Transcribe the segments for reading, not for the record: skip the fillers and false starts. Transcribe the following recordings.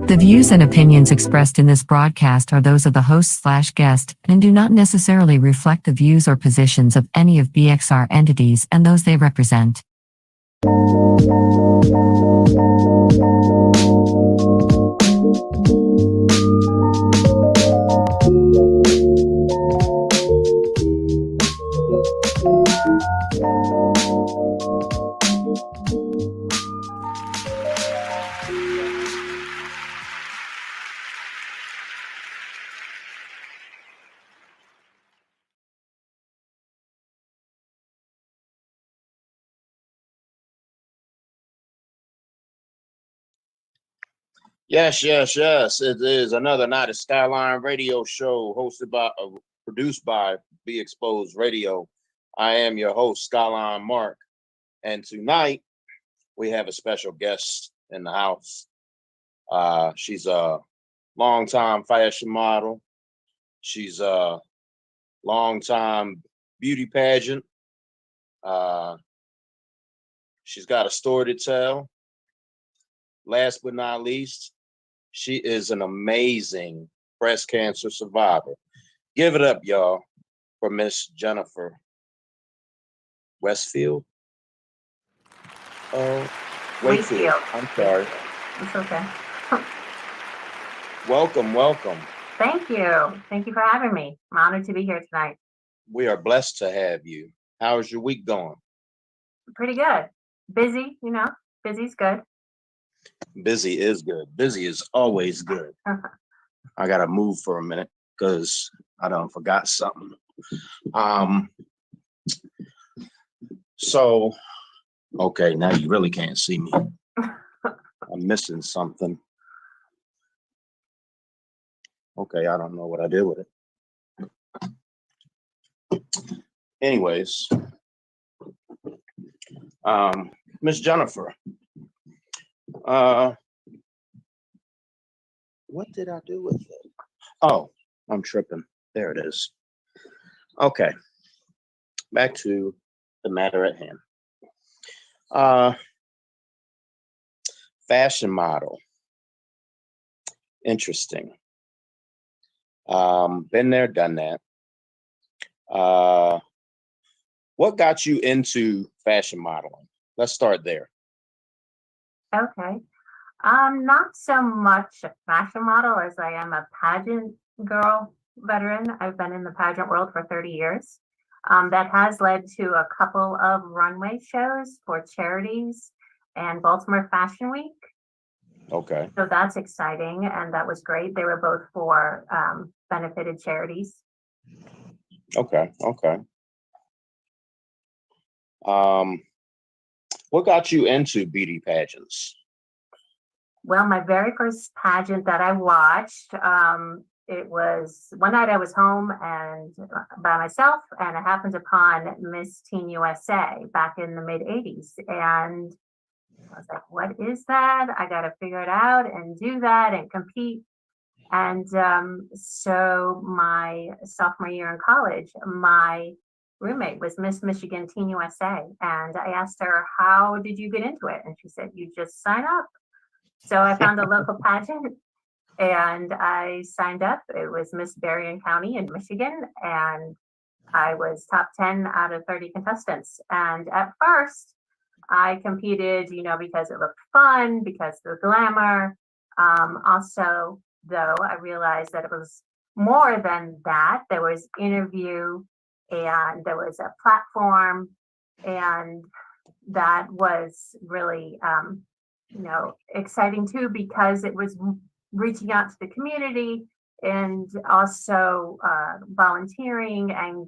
The views and opinions expressed in this broadcast are those of the host/guest and do not necessarily reflect the views or positions of any of BXR entities and those they represent. Yes. It is another night of Skylyne radio show produced by Be Exposed Radio. I am your host, Skylyne Mark. And tonight we have a special guest in the house. She's a longtime fashion model. She's a longtime beauty pageant. She's got a story to tell. Last but not least, she is an amazing breast cancer survivor. Give it up, y'all, for Miss Jennifer Wakefield. Wakefield. I'm sorry. It's okay. Welcome. Thank you. Thank you for having me. I'm honored to be here tonight. We are blessed to have you. How's your week going? Pretty good. Busy, busy's good. Busy is good. Busy is always good. I gotta move for a minute because I done forgot something. So, okay, now you really can't see me. I'm missing something. Okay, I don't know what I did with it. Anyways, Miss Jennifer, what did I do with it? Oh, I'm tripping. There it is. Okay, back to the matter at hand. Fashion model. Interesting. Been there, done that. What got you into fashion modeling? Let's start there. Okay. Not so much a fashion model as I am a pageant girl veteran. I've been in the pageant world for 30 years. That has led to a couple of runway shows for charities and Baltimore Fashion Week. Okay. So that's exciting, and that was great. They were both for benefited charities. Okay. What got you into beauty pageants? Well, my very first pageant that I watched, it was one night I was home and by myself, and I happened upon Miss Teen USA back in the mid 80s. And I was like, what is that? I got to figure it out and do that and compete. And so my sophomore year in college, my roommate was Miss Michigan Teen USA. And I asked her, how did you get into it? And she said, you just sign up. So I found a local pageant and I signed up. It was Miss Berrien County in Michigan. And I was top 10 out of 30 contestants. And at first I competed, because it looked fun, because of the glamour. Also, though, I realized that it was more than that. There was interview and there was a platform, and that was really, exciting too, because it was reaching out to the community and also volunteering and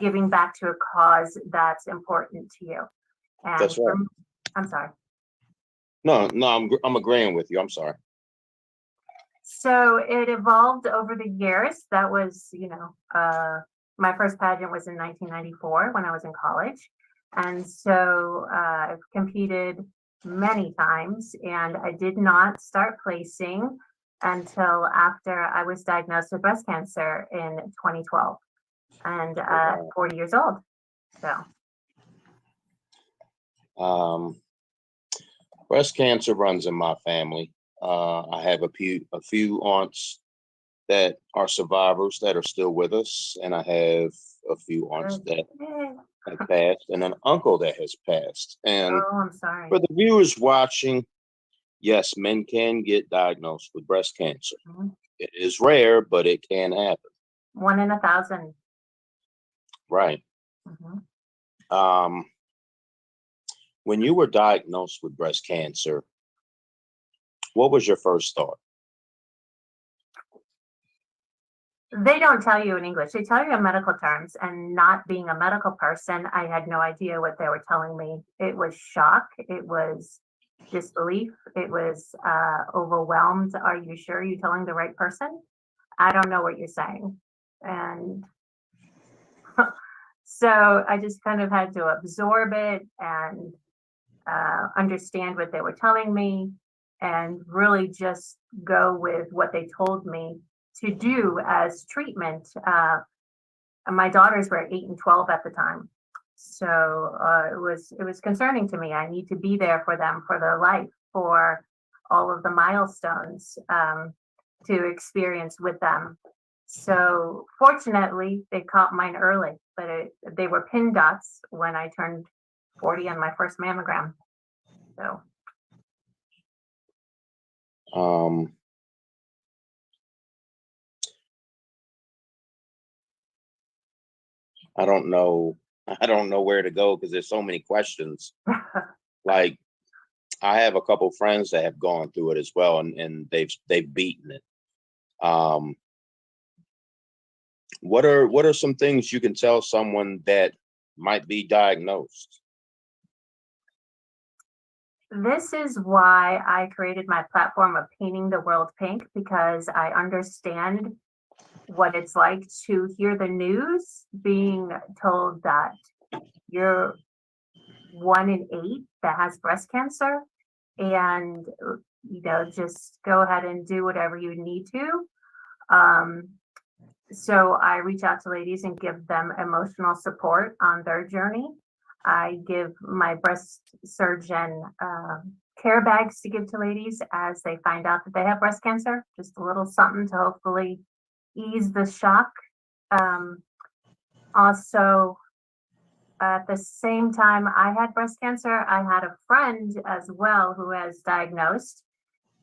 giving back to a cause that's important to you. And that's right. I'm sorry. No, I'm agreeing with you. I'm sorry. So it evolved over the years. That was, my first pageant was in 1994 when I was in college. And so I've competed many times, and I did not start placing until after I was diagnosed with breast cancer in 2012 and 40 years old. So breast cancer runs in my family. I have a few aunts that are survivors that are still with us, and I have a few aunts that have passed, and an uncle that has passed. And Oh, I'm sorry. for the viewers watching, yes, men can get diagnosed with breast cancer. Mhm. It is rare, but it can happen. 1 in 1,000. Right. Mhm. When you were diagnosed with breast cancer, what was your first thought? They don't tell you in English. They tell you in medical terms, and not being a medical person, I had no idea what they were telling me. It was shock. It was disbelief. It was overwhelmed. Are you sure you're telling the right person? I don't know what you're saying. And so I just kind of had to absorb it and understand what they were telling me, and really just go with what they told me to do as treatment. My daughters were 8 and 12 at the time, so it was concerning to me. I need to be there for them, for their life, for all of the milestones to experience with them. So fortunately, they caught mine early, but they were pin dots when I turned 40 on my first mammogram. So Um, I don't know. I don't know where to go because there's so many questions. Like, I have a couple friends that have gone through it as well, and they've beaten it. What are some things you can tell someone that might be diagnosed? this is why I created my platform of Painting the World Pink, because I understand what it's like to hear the news being told that you're 1 in 8 that has breast cancer, and just go ahead and do whatever you need to. Um, so I reach out to ladies and give them emotional support on their journey. I give my breast surgeon care bags to give to ladies as they find out that they have breast cancer, just a little something to hopefully ease the shock. Um, Also, at the same time I had breast cancer, I had a friend as well who was diagnosed.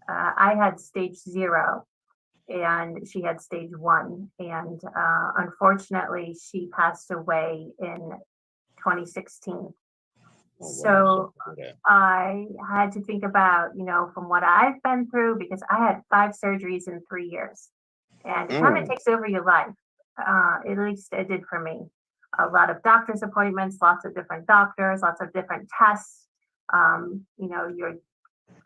I had stage 0 and she had stage 1. And unfortunately, she passed away in 2016. Oh, wow. So I had to think about, from what I've been through, because I had 5 surgeries in 3 years. And it kind of takes over your life. At least it did for me. A lot of doctor's appointments, lots of different doctors, lots of different tests.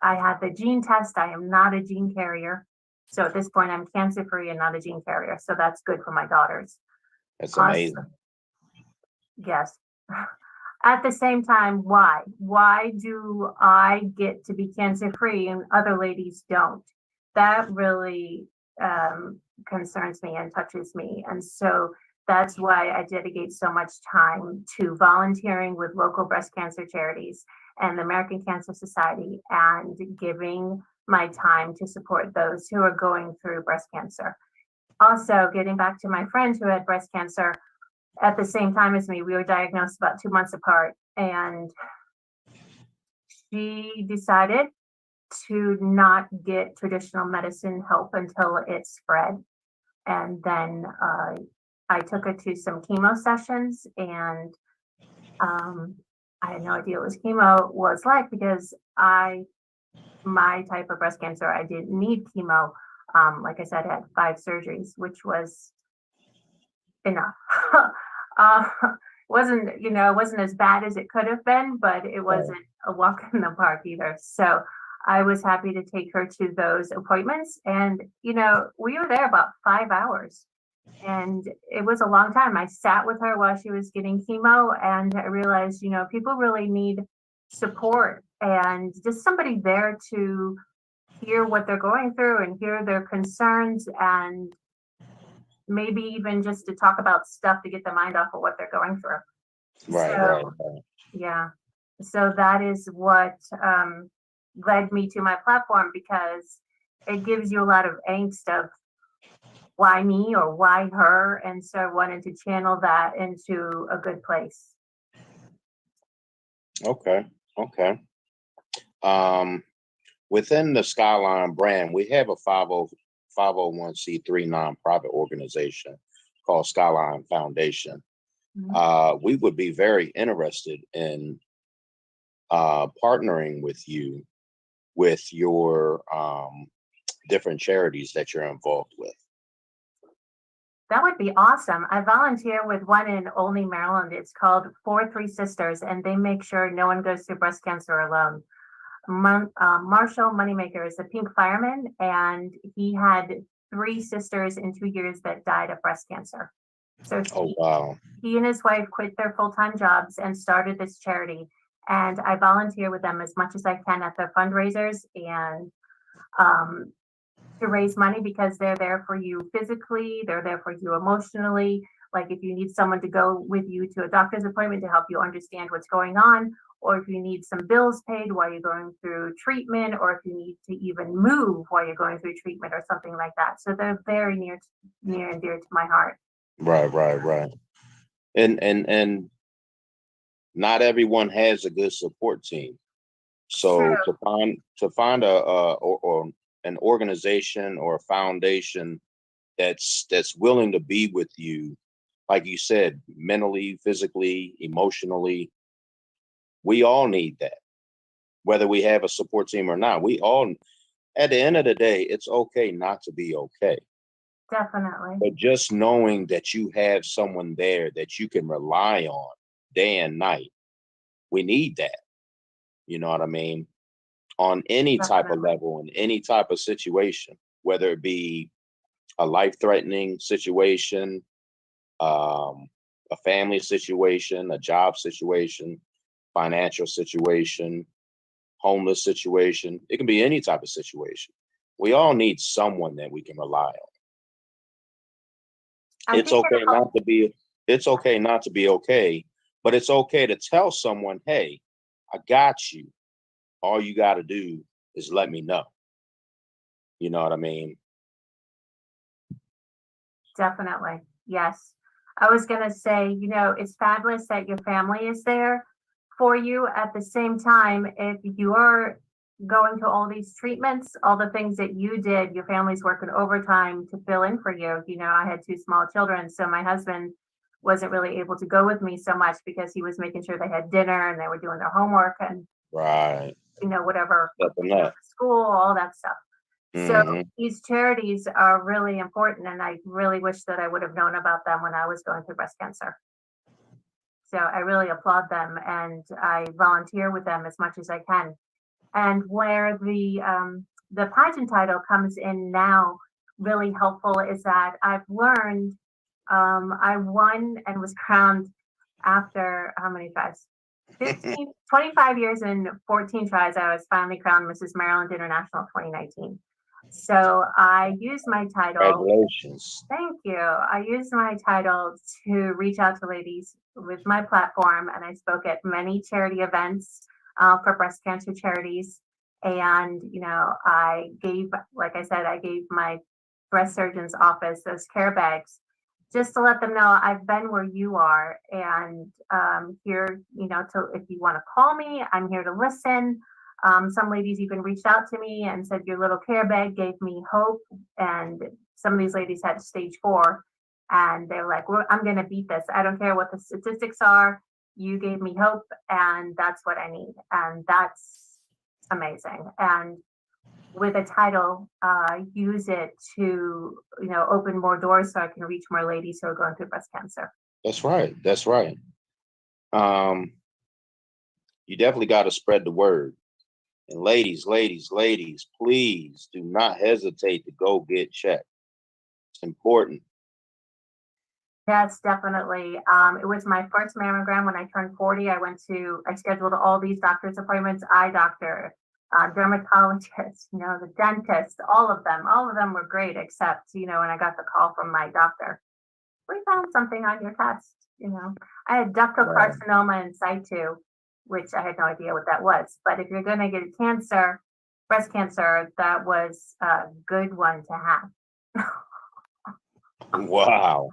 I had the gene test. I am not a gene carrier. So at this point, I'm cancer free and not a gene carrier. So that's good for my daughters. That's amazing. Yes. At the same time, why? Why do I get to be cancer free and other ladies don't? That really concerns me and touches me. And so that's why I dedicate so much time to volunteering with local breast cancer charities and the American Cancer Society, and giving my time to support those who are going through breast cancer. Also, getting back to my friend who had breast cancer at the same time as me, we were diagnosed about 2 months apart, and she decided to not get traditional medicine help until it spread. And then I took her to some chemo sessions, and I had no idea what chemo was like, because my type of breast cancer, I didn't need chemo. Like I said, I had 5 surgeries, which was enough. uh, it wasn't as bad as it could have been, but it wasn't a walk in the park either. So I was happy to take her to those appointments, and we were there about 5 hours, and it was a long time. I sat with her while she was getting chemo, and I realized, people really need support and just somebody there to hear what they're going through and hear their concerns, and maybe even just to talk about stuff to get the mind off of what they're going through. Right. Yeah. So that is what led me to my platform, because it gives you a lot of angst of why me or why her, and so wanting to channel that into a good place. Okay. Okay. Within the Skylyne brand, we have a 501c3 nonprofit organization called Skylyne Foundation. We would be very interested in partnering with you with your different charities that you're involved with. That would be awesome. I volunteer with one in Olney, Maryland. It's called 4-3 Sisters, and they make sure no one goes through breast cancer alone. Marshall Moneymaker is a pink fireman, and he had 3 sisters in 2 years that died of breast cancer. So he and his wife quit their full-time jobs and started this charity. And I volunteer with them as much as I can at their fundraisers and to raise money, because they're there for you physically, they're there for you emotionally. Like if you need someone to go with you to a doctor's appointment to help you understand what's going on, or if you need some bills paid while you're going through treatment, or if you need to even move while you're going through treatment or something like that. So they're very near and dear to my heart. Right. And not everyone has a good support team. So to find or an organization or a foundation that's willing to be with you, like you said, mentally, physically, emotionally, we all need that. Whether we have a support team or not, we all, at the end of the day, it's okay not to be okay. Definitely. But just knowing that you have someone there that you can rely on day and night, we need that. You know what I mean? On any type of level, in any type of situation, whether it be a life-threatening situation, a family situation, a job situation, financial situation, homeless situation. It can be any type of situation. We all need someone that we can rely on. It's okay not to be okay, but it's okay to tell someone, hey, I got you. All you got to do is let me know. You know what I mean? Definitely. Yes. I was going to say, it's fabulous that your family is there for you. At the same time, if you're going to all these treatments, all the things that you did, your family's working overtime to fill in for you. I had 2 small children, so my husband wasn't really able to go with me so much because he was making sure they had dinner and they were doing their homework and whatever, school, all that stuff. So these charities are really important, and I really wish that I would have known about them when I was going through breast cancer. So I really applaud them, and I volunteer with them as much as I can. And where the pageant title comes in now, really helpful, is that I've learned I won and was crowned after how many tries? 25 years and 14 tries. I was finally crowned Mrs. Maryland International 2019. So I used my title. Congratulations. Thank you. I used my title to reach out to ladies with my platform, and I spoke at many charity events for breast cancer charities. And, I gave my breast surgeon's office those care bags just to let them know I've been where you are, and here, if you want to call me, I'm here to listen. Some ladies even reached out to me and said, your little care bag gave me hope. And some of these ladies had stage 4, and they're like, I'm going to beat this. I don't care what the statistics are. You gave me hope, and that's what I need. And that's amazing. And with a title, use it to, open more doors so I can reach more ladies who are going through breast cancer. That's right. You definitely got to spread the word. And ladies, please do not hesitate to go get checked. It's important. Yes, definitely. It was my first mammogram when I turned 40. I scheduled all these doctor's appointments, eye doctor, dermatologist, the dentist, all of them were great, except, when I got the call from my doctor, we found something on your test. I had ductal carcinoma in situ, which I had no idea what that was. But if you're going to get a cancer, breast cancer, that was a good one to have. Wow.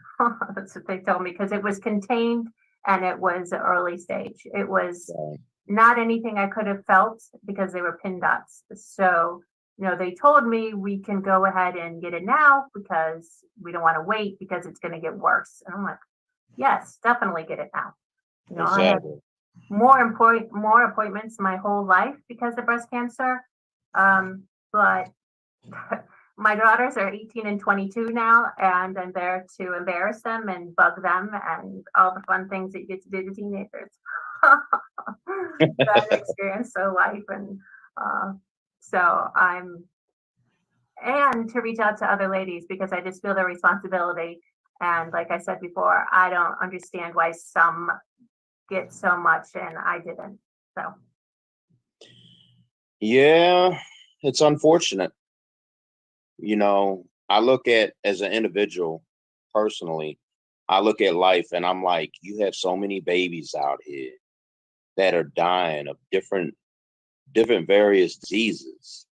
That's what they told me, because it was contained and it was early stage. It was Right. not anything I could have felt because they were pin dots. So, they told me we can go ahead and get it now because we don't want to wait because it's going to get worse. And I'm like, yes, definitely get it now. I had Exactly. more appointments my whole life because of breast cancer. But my daughters are 18 and 22 now, and I'm there to embarrass them and bug them and all the fun things that you get to do to teenagers. That experience of life. And so and to reach out to other ladies because I just feel the responsibility. And like I said before, I don't understand why some get so much and I didn't. So Yeah, it's unfortunate. I look at, as an individual personally, I look at life and I'm like, you have so many babies out here that are dying of different various diseases.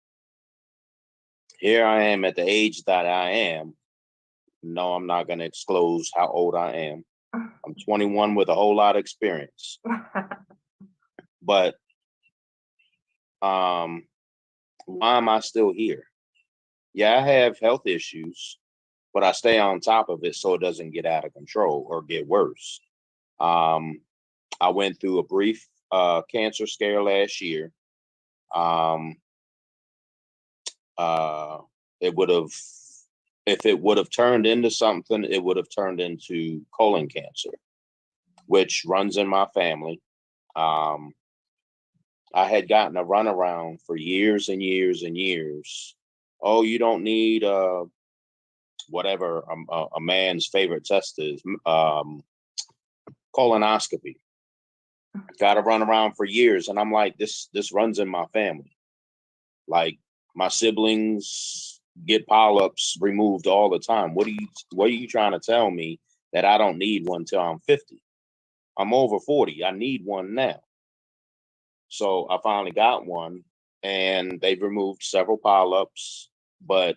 Here I am at the age that I am. No, I'm not going to disclose how old I am. I'm 21 with a whole lot of experience. But why am I still here? Yeah, I have health issues, but I stay on top of it so it doesn't get out of control or get worse. I went through a brief cancer scare last year. It would have, if it would have turned into something, it would have turned into colon cancer, which runs in my family. I had gotten a runaround for years and years and years. Oh, you don't need whatever a man's favorite test is, colonoscopy. Got to run around for years, and I'm like, this runs in my family. Like, my siblings get polyps removed all the time. What are you trying to tell me that I don't need one till I'm 50? I'm over 40. I need one now. So I finally got one, and they've removed several polyps. But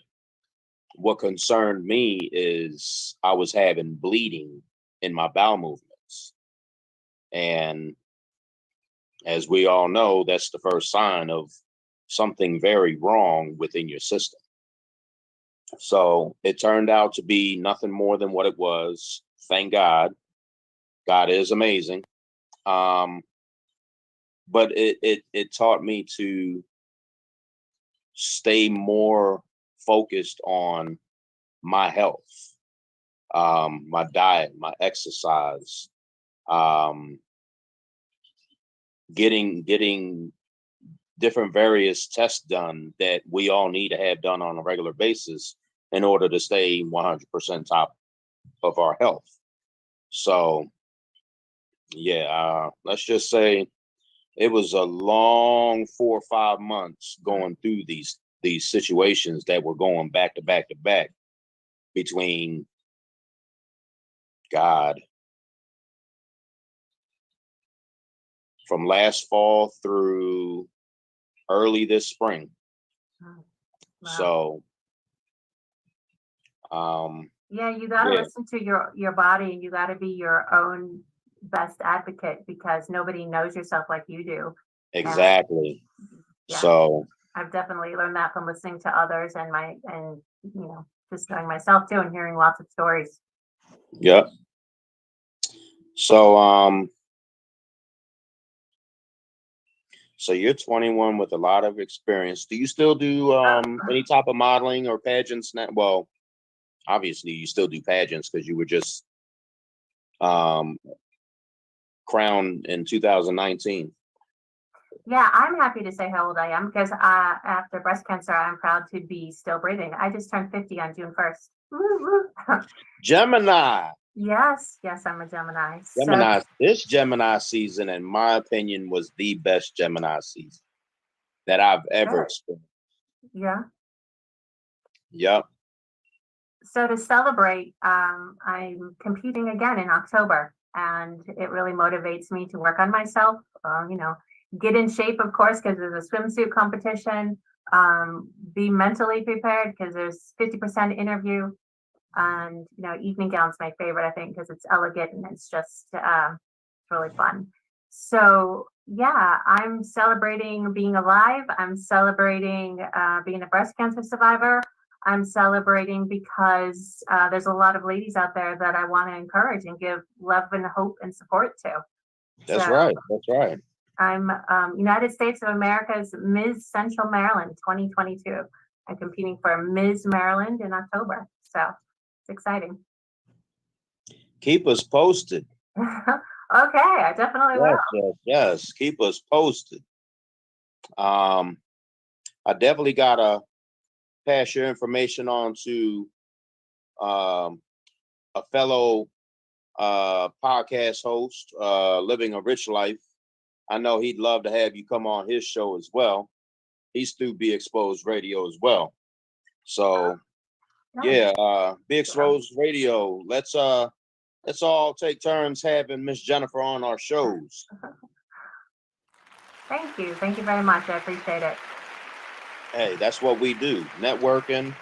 what concerned me is I was having bleeding in my bowel movements. And as we all know, that's the first sign of something very wrong within your system. So it turned out to be nothing more than what it was. Thank God. God is amazing. But it taught me to stay more focused on my health, my diet, my exercise, getting different various tests done that we all need to have done on a regular basis in order to stay 100% top of our health. So, yeah, let's just say it was a long 4 or 5 months going through these situations that were going back to back to back between God from last fall through early this spring. wow. So, Yeah, you got to listen to your body, and you got to be your own best advocate because nobody knows yourself like you do. exactly. Yeah. So I've definitely learned that from listening to others and just knowing myself too and hearing lots of stories. yep. So so you're 21 with a lot of experience. Do you still do any type of modeling or pageants now? Well, obviously you still do pageants because you were just crowned in 2019. Yeah, I'm happy to say how old I am because after breast cancer, I'm proud to be still breathing. I just turned 50 on June 1st. Gemini. Yes, I'm a Gemini. Gemini. This Gemini season, in my opinion, was the best Gemini season that I've ever experienced. Yeah. Yep. So to celebrate, I'm competing again in October, and it really motivates me to work on myself. Get in shape, of course, because there's a swimsuit competition. Be mentally prepared because there's 50% interview. And, evening gown's my favorite, I think, because it's elegant and it's just it's really fun. So, yeah, I'm celebrating being alive. I'm celebrating being a breast cancer survivor. I'm celebrating because there's a lot of ladies out there that I want to encourage and give love and hope and support to. That's So right. That's right. I'm United States of America's Ms. Central Maryland 2022. I'm competing for Ms. Maryland in October. So it's exciting. Keep us posted. Okay, I definitely will. Yes. Keep us posted. I definitely gotta pass your information on to a fellow podcast host, Living a Rich Life. I know he'd love to have you come on his show as well. He's through Be Exposed Radio as well. So yeah, Be Exposed Radio. Let's all take turns having Miss Jennifer on our shows. Thank you very much. I appreciate it. Hey, that's what we do: networking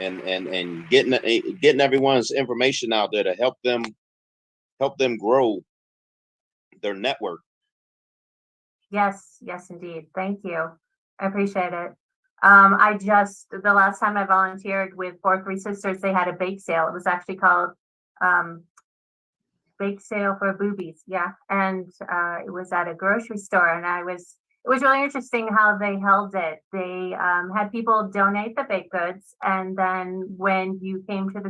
and getting everyone's information out there to help them grow their network. Yes, indeed. Thank you. I appreciate it. The last time I volunteered with 4 Sisters, they had a bake sale. It was actually called Bake Sale for Boobies. Yeah. And it was at a grocery store, and it was really interesting how they held it. They had people donate the baked goods, and then when you came to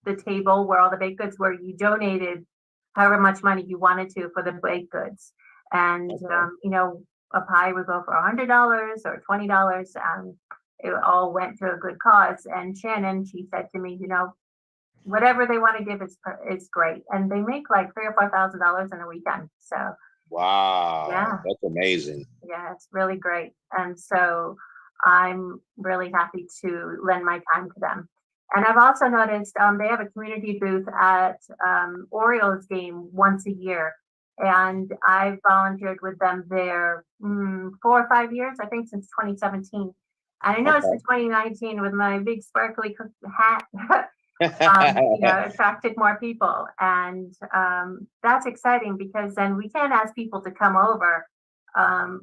the table where all the baked goods were, you donated however much money you wanted to for the baked goods. And a pie would go for $100 or $20, and it all went to a good cause. And Shannon, she said to me, whatever they want to give is great, and they make like $3,000 or $4,000 in a weekend. So wow, yeah, that's amazing. Yeah, it's really great, and so I'm really happy to lend my time to them. And I've also noticed they have a community booth at Orioles game once a year. And I've volunteered with them there 4 or 5 years, I think, since 2017. And I noticed in 2019 with my big sparkly hat, attracted more people. And that's exciting because then we can't ask people to come over.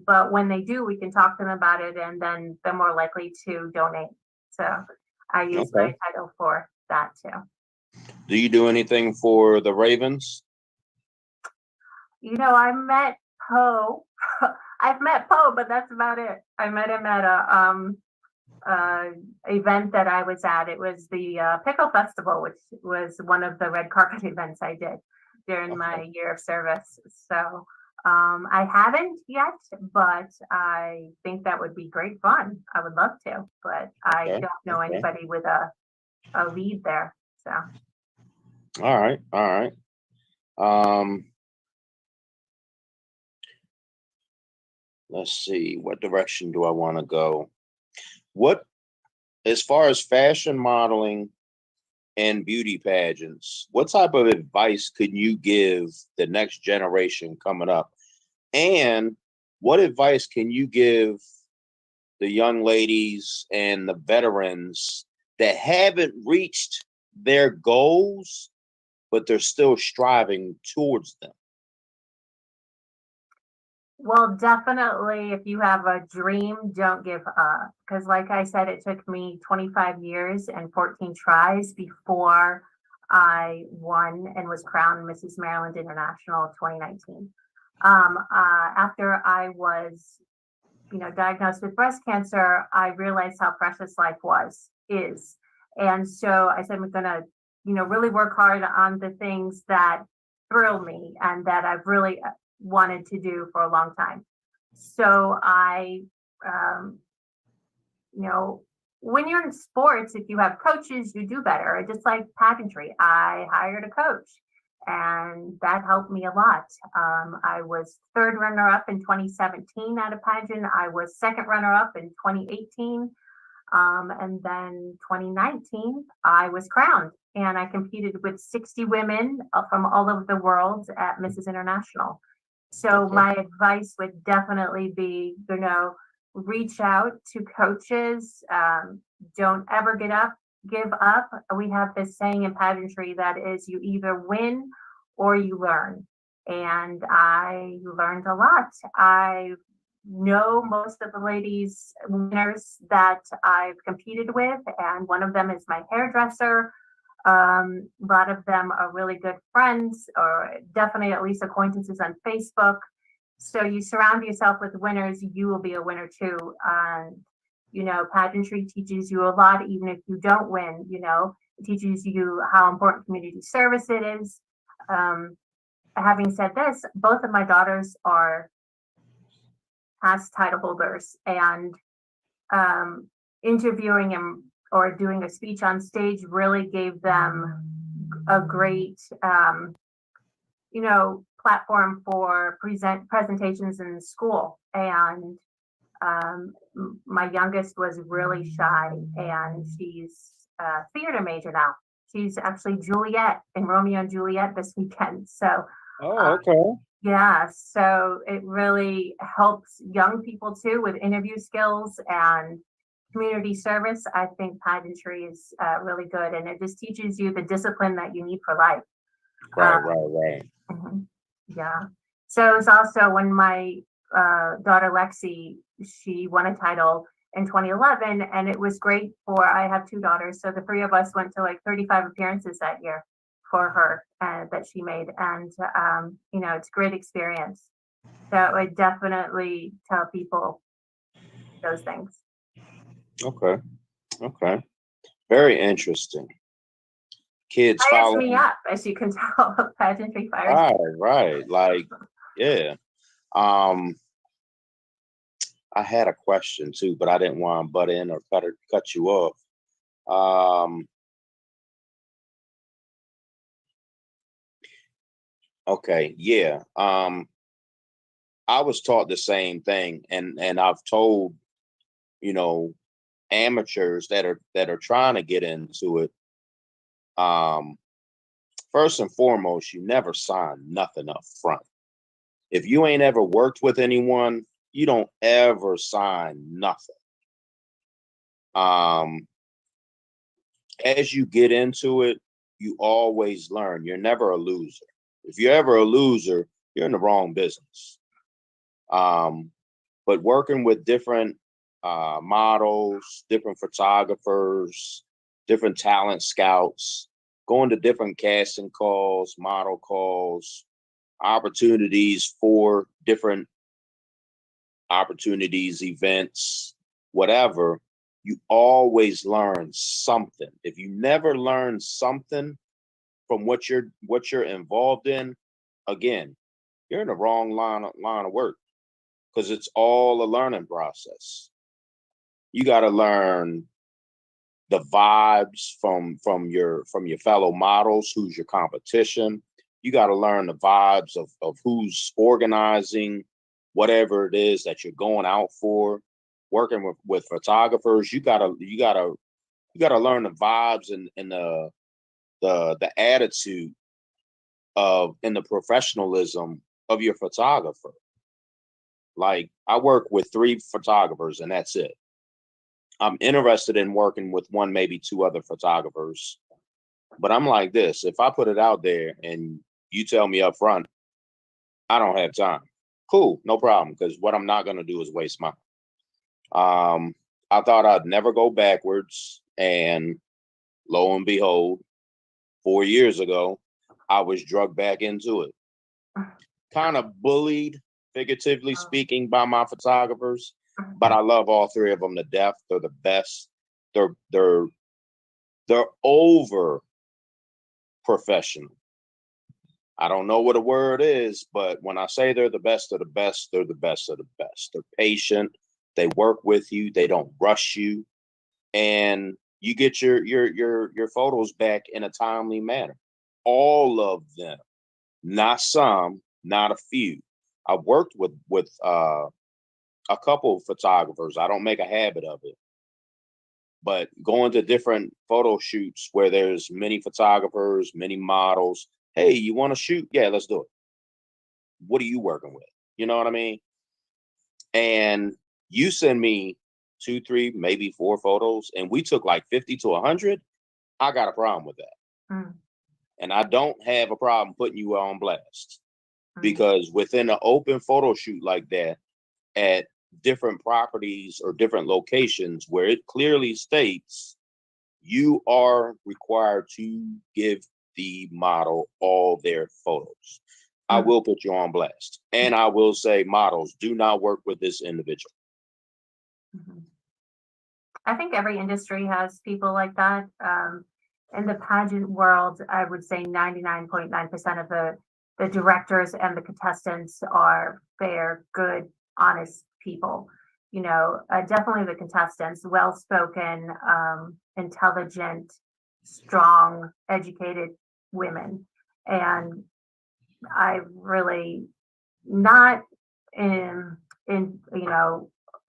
But when they do, we can talk to them about it, and then they're more likely to donate. So I use my title for that too. Do you do anything for the Ravens? I met Poe. I've met Poe, but that's about it. I met him at a event that I was at. It was the Pickle Festival, which was one of the red carpet events I did during my year of service. So I haven't yet, but I think that would be great fun. I would love to, but I don't know anybody with a lead there. So. All right. Let's see, what direction do I want to go? As far as fashion modeling and beauty pageants, what type of advice could you give the next generation coming up? And what advice can you give the young ladies and the veterans that haven't reached their goals, but they're still striving towards them? Well, definitely, if you have a dream, don't give up. Because like I said, it took me 25 years and 14 tries before I won and was crowned Mrs. Maryland International 2019. After I was, diagnosed with breast cancer, I realized how precious life is. And so I said, I'm going to, really work hard on the things that thrill me and that I've really wanted to do for a long time. So I, when you're in sports, if you have coaches, you do better. Just like pageantry, I hired a coach, and that helped me a lot. I was third runner-up in 2017 at a pageant. I was second runner-up in 2018. And then 2019, I was crowned, and I competed with 60 women from all over the world at Mrs. International. So my advice would definitely be, reach out to coaches. Don't ever give up. We have this saying in pageantry that is, you either win or you learn. And I learned a lot. I know most of the ladies winners that I've competed with, and one of them is my hairdresser. A lot of them are really good friends, or definitely at least acquaintances on Facebook. So you surround yourself with winners, you will be a winner too. And pageantry teaches you a lot, even if you don't win. It teaches you how important community service it is. Having said this, both of my daughters are past title holders, and interviewing them or doing a speech on stage really gave them a great platform for presentations in school. And my youngest was really shy, and she's a theater major now. She's actually Juliet in Romeo and Juliet this weekend. So okay. Yeah, so it really helps young people too with interview skills and community service. I think pageantry is really good, and it just teaches you the discipline that you need for life. Right. Mhm. Yeah. So it's also when my daughter Lexi, she won a title in 2011, and it was great I have two daughters, so the three of us went to like 35 appearances that year for her that she made. And, it's a great experience. So I would definitely tell people those things. Okay. Very interesting. Kids Fires following. me up, as you can tell. Pageantry fires. Right. Like, yeah. I had a question too, but I didn't want to butt in or cut you off. Okay, yeah. I was taught the same thing, and I've told, amateurs that are trying to get into it. First and foremost, you never sign nothing up front. If you ain't ever worked with anyone, you don't ever sign nothing. As you get into it, you always learn. You're never a loser. If you're ever a loser, you're in the wrong business. But working with different models, different photographers, different talent scouts, going to different casting calls, model calls, opportunities for different opportunities, events, whatever, you always learn something. If you never learn something from what you're involved in, again, you're in the wrong line of work, because it's all a learning process. You got to learn the vibes from your fellow models, who's your competition. You got to learn the vibes of who's organizing whatever it is that you're going out for. Working with photographers, you gotta learn the vibes and the attitude and the professionalism of your photographer. Like, I work with 3 photographers and that's it. I'm interested in working with 1, maybe 2 other photographers, but I'm like this: if I put it out there and you tell me up front, I don't have time, cool, no problem, because what I'm not going to do is waste my I thought I'd never go backwards, and lo and behold, 4 years ago, I was drugged back into it. Kind of bullied, figuratively speaking, by my photographers, but I love all 3 of them to death. They're the best. They're over professional. I don't know what a word is, but when I say they're the best of the best, they're the best of the best. They're patient. They work with you. They don't rush you, and you get your photos back in a timely manner. All of them, not some, not a few. I worked with a couple of photographers. I don't make a habit of it, but going to different photo shoots where there's many photographers, many models. Hey, you want to shoot? Yeah, let's do it. What are you working with? You know what I mean? And You send me 2, 3, maybe 4 photos, and we took like 50 to 100. I got a problem with that. Mm. And I don't have a problem putting you on blast, Mm. because within an open photo shoot like that at different properties or different locations where it clearly states you are required to give the model all their photos, I Mm. will put you on blast. And I will say, models, do not work with this individual. Mhm. I think every industry has people like that. In the pageant world, I would say 99.9% of the directors and the contestants are fair, good, honest people. Definitely the contestants, well-spoken, intelligent, strong, educated women. And I really not in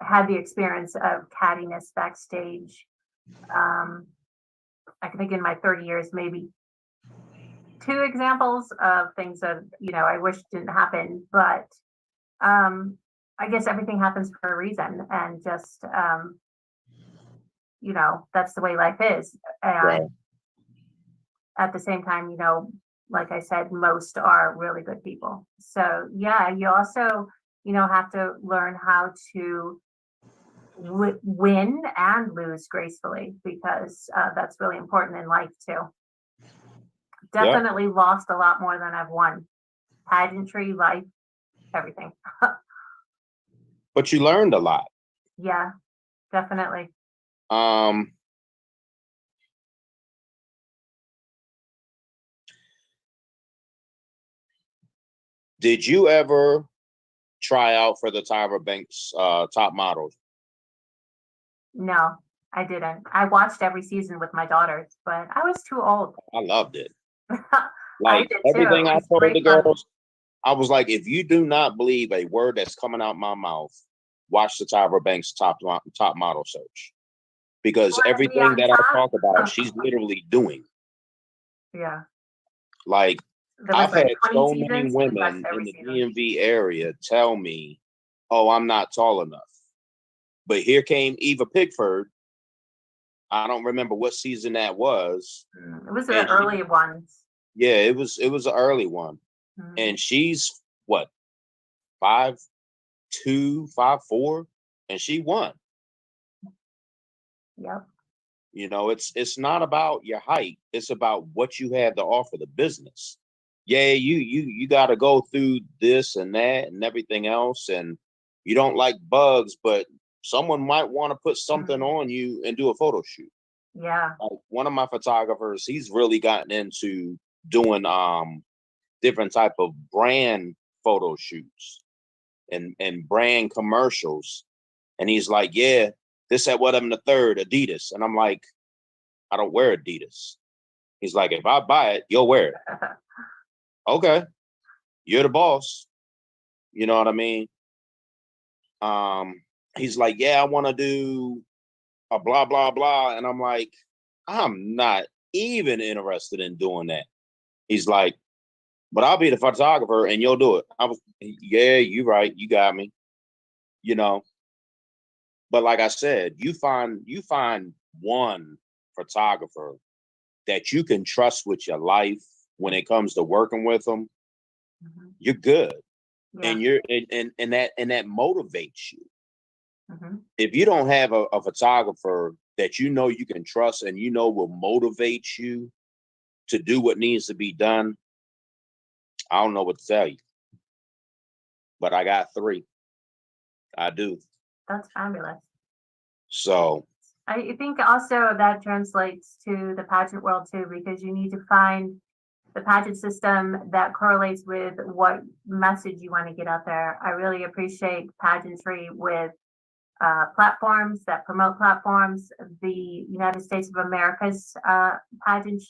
had the experience of cattiness backstage. I can think in my 30 years, maybe 2 examples of things that, I wish didn't happen, but I guess everything happens for a reason, and just, that's the way life is. Right. And at the same time, like I said, most are really good people. So yeah, you also, have to learn how to win and lose gracefully, because that's really important in life too. Yeah. Definitely lost a lot more than I've won. Pageantry, life, everything. But you learned a lot. Yeah, definitely. Did you ever try out for the Tyra Banks top models? No, I didn't. I watched every season with my daughters, but I was too old. I loved it. I Like did too. everything It I was told great the fun. girls, I was like, if you do not believe a word that's coming out my mouth, watch the Tyra Banks top model search, because Wanna be everything on that I talk top? about, she's literally doing. Yeah, Like, there was I've like had 20 so many seasons. We watched women in every the season. DMV area tell me, "Oh, I'm not tall enough." But here came Eva Pickford. I don't remember what season that was. It was the And early ones. yeah, it was an early one. Mhm. And she's what, 5'2", 5'4", and she won. Yep. It's not about your height. It's about what you have to offer the business. Yeah, you got to go through this and that and everything else, and you don't like bugs, but someone might want to put something Mhm. on you and do a photo shoot. Yeah. Like one of my photographers, he's really gotten into doing different type of brand photo shoots and brand commercials. And he's like, yeah, this at what I'm the third Adidas. And I'm like, I don't wear Adidas. He's like, if I buy it, you'll wear it. Okay. You're the boss. You know what I mean? He's like, yeah, I want to do a blah, blah, blah. And I'm like, I'm not even interested in doing that. He's like, but I'll be the photographer and you'll do it. I was, yeah, you're right. You got me, you know. But like I said, you find one photographer that you can trust with your life when it comes to working with them, Mhm. you're good. Yeah. And you're and that motivates you. Mhm. If you don't have a photographer that you can trust and will motivate you to do what needs to be done, I don't know what to tell you. But I got 3. I do. That's fabulous. So I think also that translates to the pageant world too, because you need to find the pageant system that correlates with what message you want to get out there. I really appreciate pageantry with platforms that promote platforms. The United States of America's pageant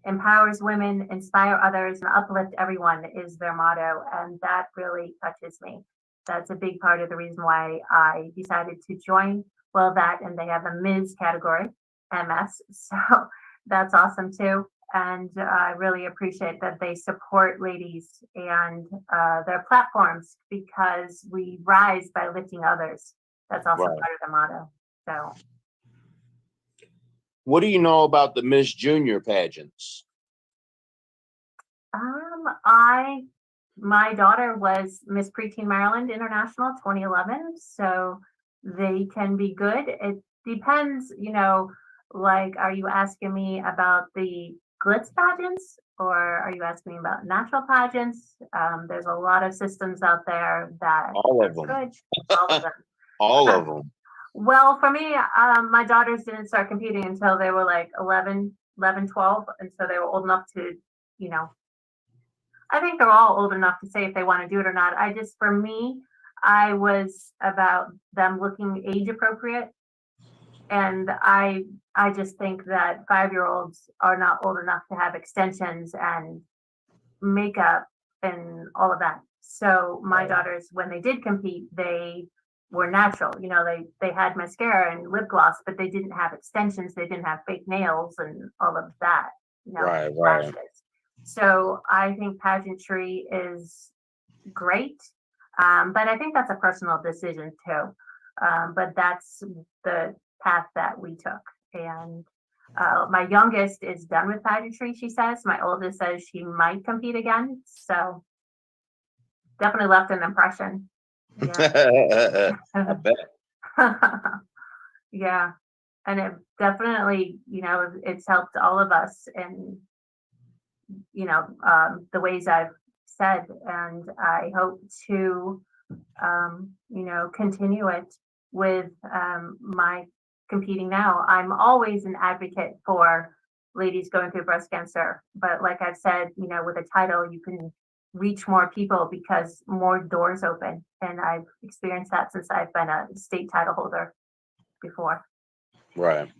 empowers women, inspire others, and uplift everyone is their motto. And that really touches me. That's a big part of the reason why I decided to join. Well, that, and they have a Ms. category, MS. So that's awesome too. And I really appreciate that they support ladies and their platforms, because we rise by lifting others. That's also Right. part of the motto. So, What do you know about the Miss Junior pageants? my daughter was Miss Preteen Maryland International 2011, so they can be good. It depends, like, are you asking me about the glitz pageants or are you asking me about natural pageants? There's a lot of systems out there that All are of them. good. All of them. All of them. Well, for me, my daughters didn't start competing until they were like 11, 12, and so they were old enough to, you know, I think they're all old enough to say if they want to do it or not. For me, I was about them looking age appropriate. And I just think that 5-year-olds are not old enough to have extensions and makeup and all of that. So my Right. daughters, when they did compete, they were natural. They had mascara and lip gloss, but they didn't have extensions. They didn't have fake nails and all of that, Right. lashes. So I think pageantry is great. But I think that's a personal decision too. But that's the path that we took. And my youngest is done with pageantry, she says. My oldest says she might compete again. So definitely left an impression. Yeah. I bet. Yeah. And it definitely, it's helped all of us in, the ways I've said. And I hope to, continue it with my competing now. I'm always an advocate for ladies going through breast cancer. But like I've said, with a title, you can reach more people because more doors open. And I've experienced that since I've been a state title holder before. Right.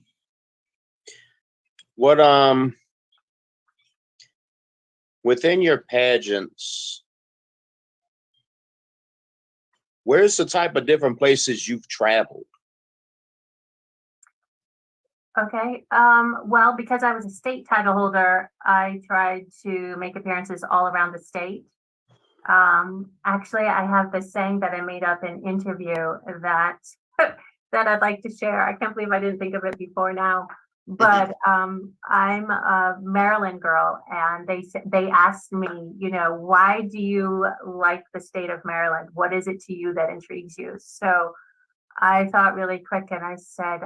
What within your pageants, where's the type of different places you've traveled? Okay. Well, because I was a state title holder, I tried to make appearances all around the state. Actually, I have this saying that I made up in interview that that I'd like to share. I can't believe I didn't think of it before now. But I'm a Maryland girl, and they asked me, why do you like the state of Maryland? What is it to you that intrigues you? So I thought really quick, and I said,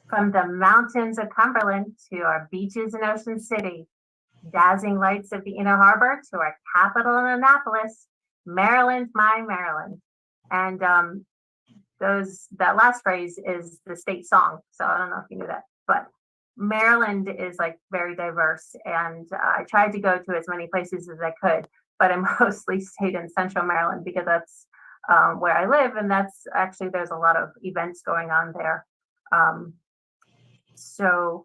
from the mountains of Cumberland to our beaches in Ocean City, dazzling lights of the Inner Harbor to our capital in Annapolis, Maryland, my Maryland. And that last phrase is the state song. So I don't know if you knew that, but Maryland is like very diverse. And I tried to go to as many places as I could, but I mostly stayed in Central Maryland because that's where I live. And that's actually, there's a lot of events going on there. So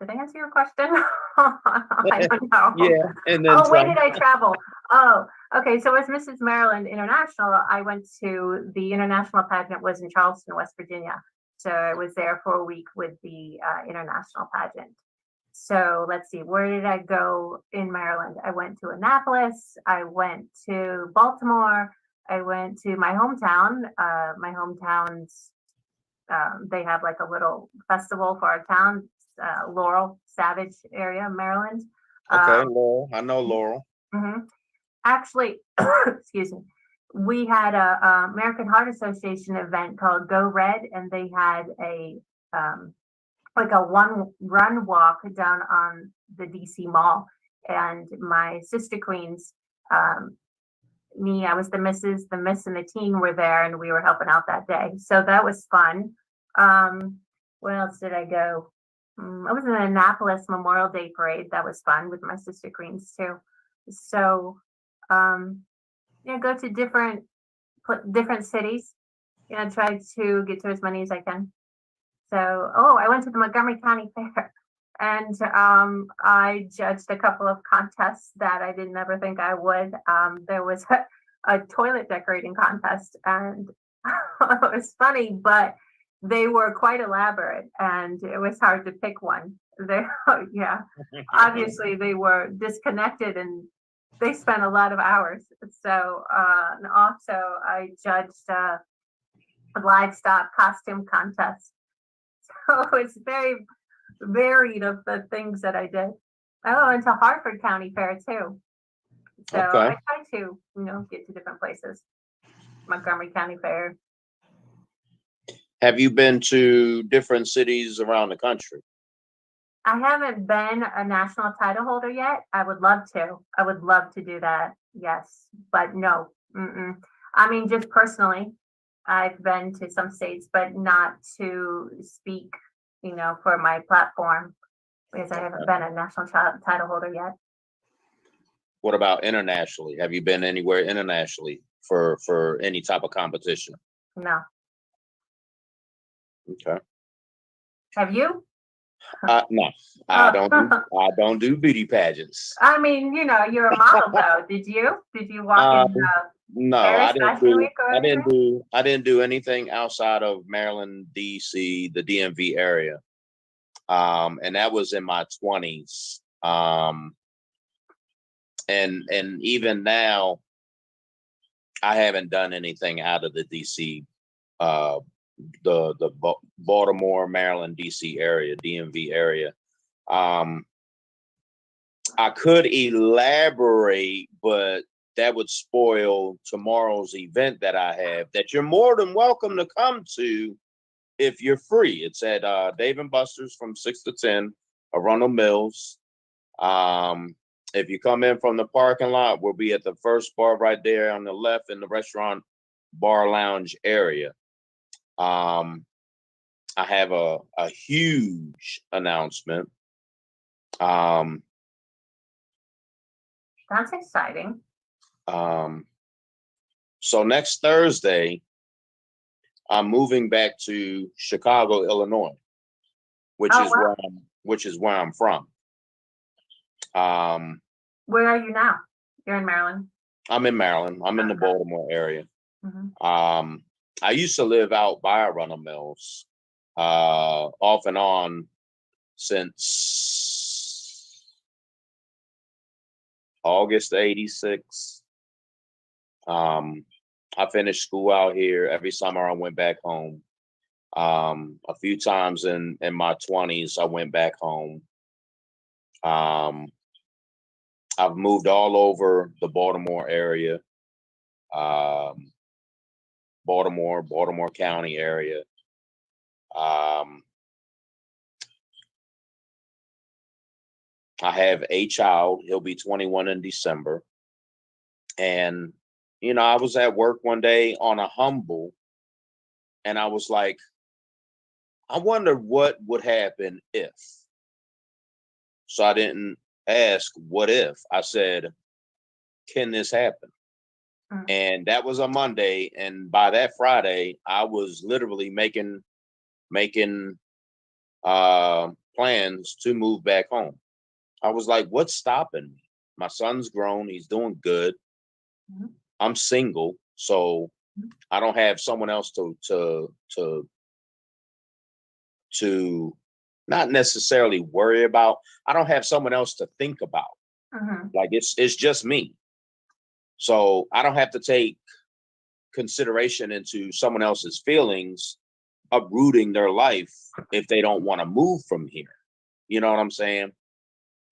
did I answer your question? I don't know. Yeah, and then where did I travel? Oh, okay. So as Mrs. Maryland International, I went to the international pageant was in Charleston, West Virginia. So I was there for a week with the international pageant. So let's see, where did I go in Maryland? I went to Annapolis. I went to Baltimore. I went to my hometown. My hometown's they have like a little festival for our town, Laurel, Savage area, Maryland. okay, Laurel. I know Laurel. Mhm. Actually, excuse me, we had a American Heart Association event called Go Red, and they had a like a one run walk down on the DC Mall, and my sister queens, I was the miss and the teen were there, and we were helping out that day. So that was fun. Where else did I go? I was in the Annapolis Memorial Day Parade. That was fun with my sister queens too. So, go to different cities. Try to get to as many as I can. So, I went to the Montgomery County Fair, and I judged a couple of contests that I didn't ever think I would. There was a toilet decorating contest, and it was funny, but they were quite elaborate, and it was hard to pick one. Obviously they were disconnected, and they spent a lot of hours. So, and also I judged livestock costume contest. So it's very varied of the things that I did. I went to Hartford County Fair too. So Okay. I try to, get to different places. Montgomery County Fair. Have you been to different cities around the country? I haven't been a national title holder yet. I would love to. I would love to do that. Yes, but no. Mm-mm. I mean, just personally, I've been to some states, but not to speak, for my platform because I haven't been a national title holder yet. What about internationally? Have you been anywhere internationally for any type of competition? No. Okay. Have you? No, I don't do beauty pageants. I mean, you're a model though. Did you walk in No, Paris Fashion Week or anything? I didn't do anything outside of Maryland, DC, the DMV area. And that was in my 20s. And even now, I haven't done anything out of the DC, the Baltimore, Maryland, DC area, DMV area. I could elaborate, but that would spoil tomorrow's event that I have that you're more than welcome to come to if you're free. It's at Dave & Buster's from 6 to 10, Arundel Mills. If you come in from the parking lot, we'll be at the first bar right there on the left in the restaurant bar lounge area. I have a huge announcement. That's exciting. So next Thursday, I'm moving back to Chicago, Illinois, which is where I'm from. Where are you now? You're in Maryland. I'm in Maryland. I'm in the Baltimore area. Mm-hmm. I used to live out by Arundel Mills, off and on since August '86. I finished school out here. Every summer I went back home. A few times in my 20s, I went back home. I've moved all over the Baltimore area, Baltimore County area. I have a child. He'll be 21 in December. And, I was at work one day on a humble, and I was like, I wonder what would happen if. So I didn't ask what if. I said, can this happen? Mm-hmm. And that was a Monday. And by that Friday, I was literally making plans to move back home. I was like, what's stopping me? My son's grown. He's doing good. Mm-hmm. I'm single, so I don't have someone else to not necessarily worry about. I don't have someone else to think about. Mm-hmm. Like it's just me. So I don't have to take consideration into someone else's feelings, uprooting their life if they don't want to move from here. You know what I'm saying?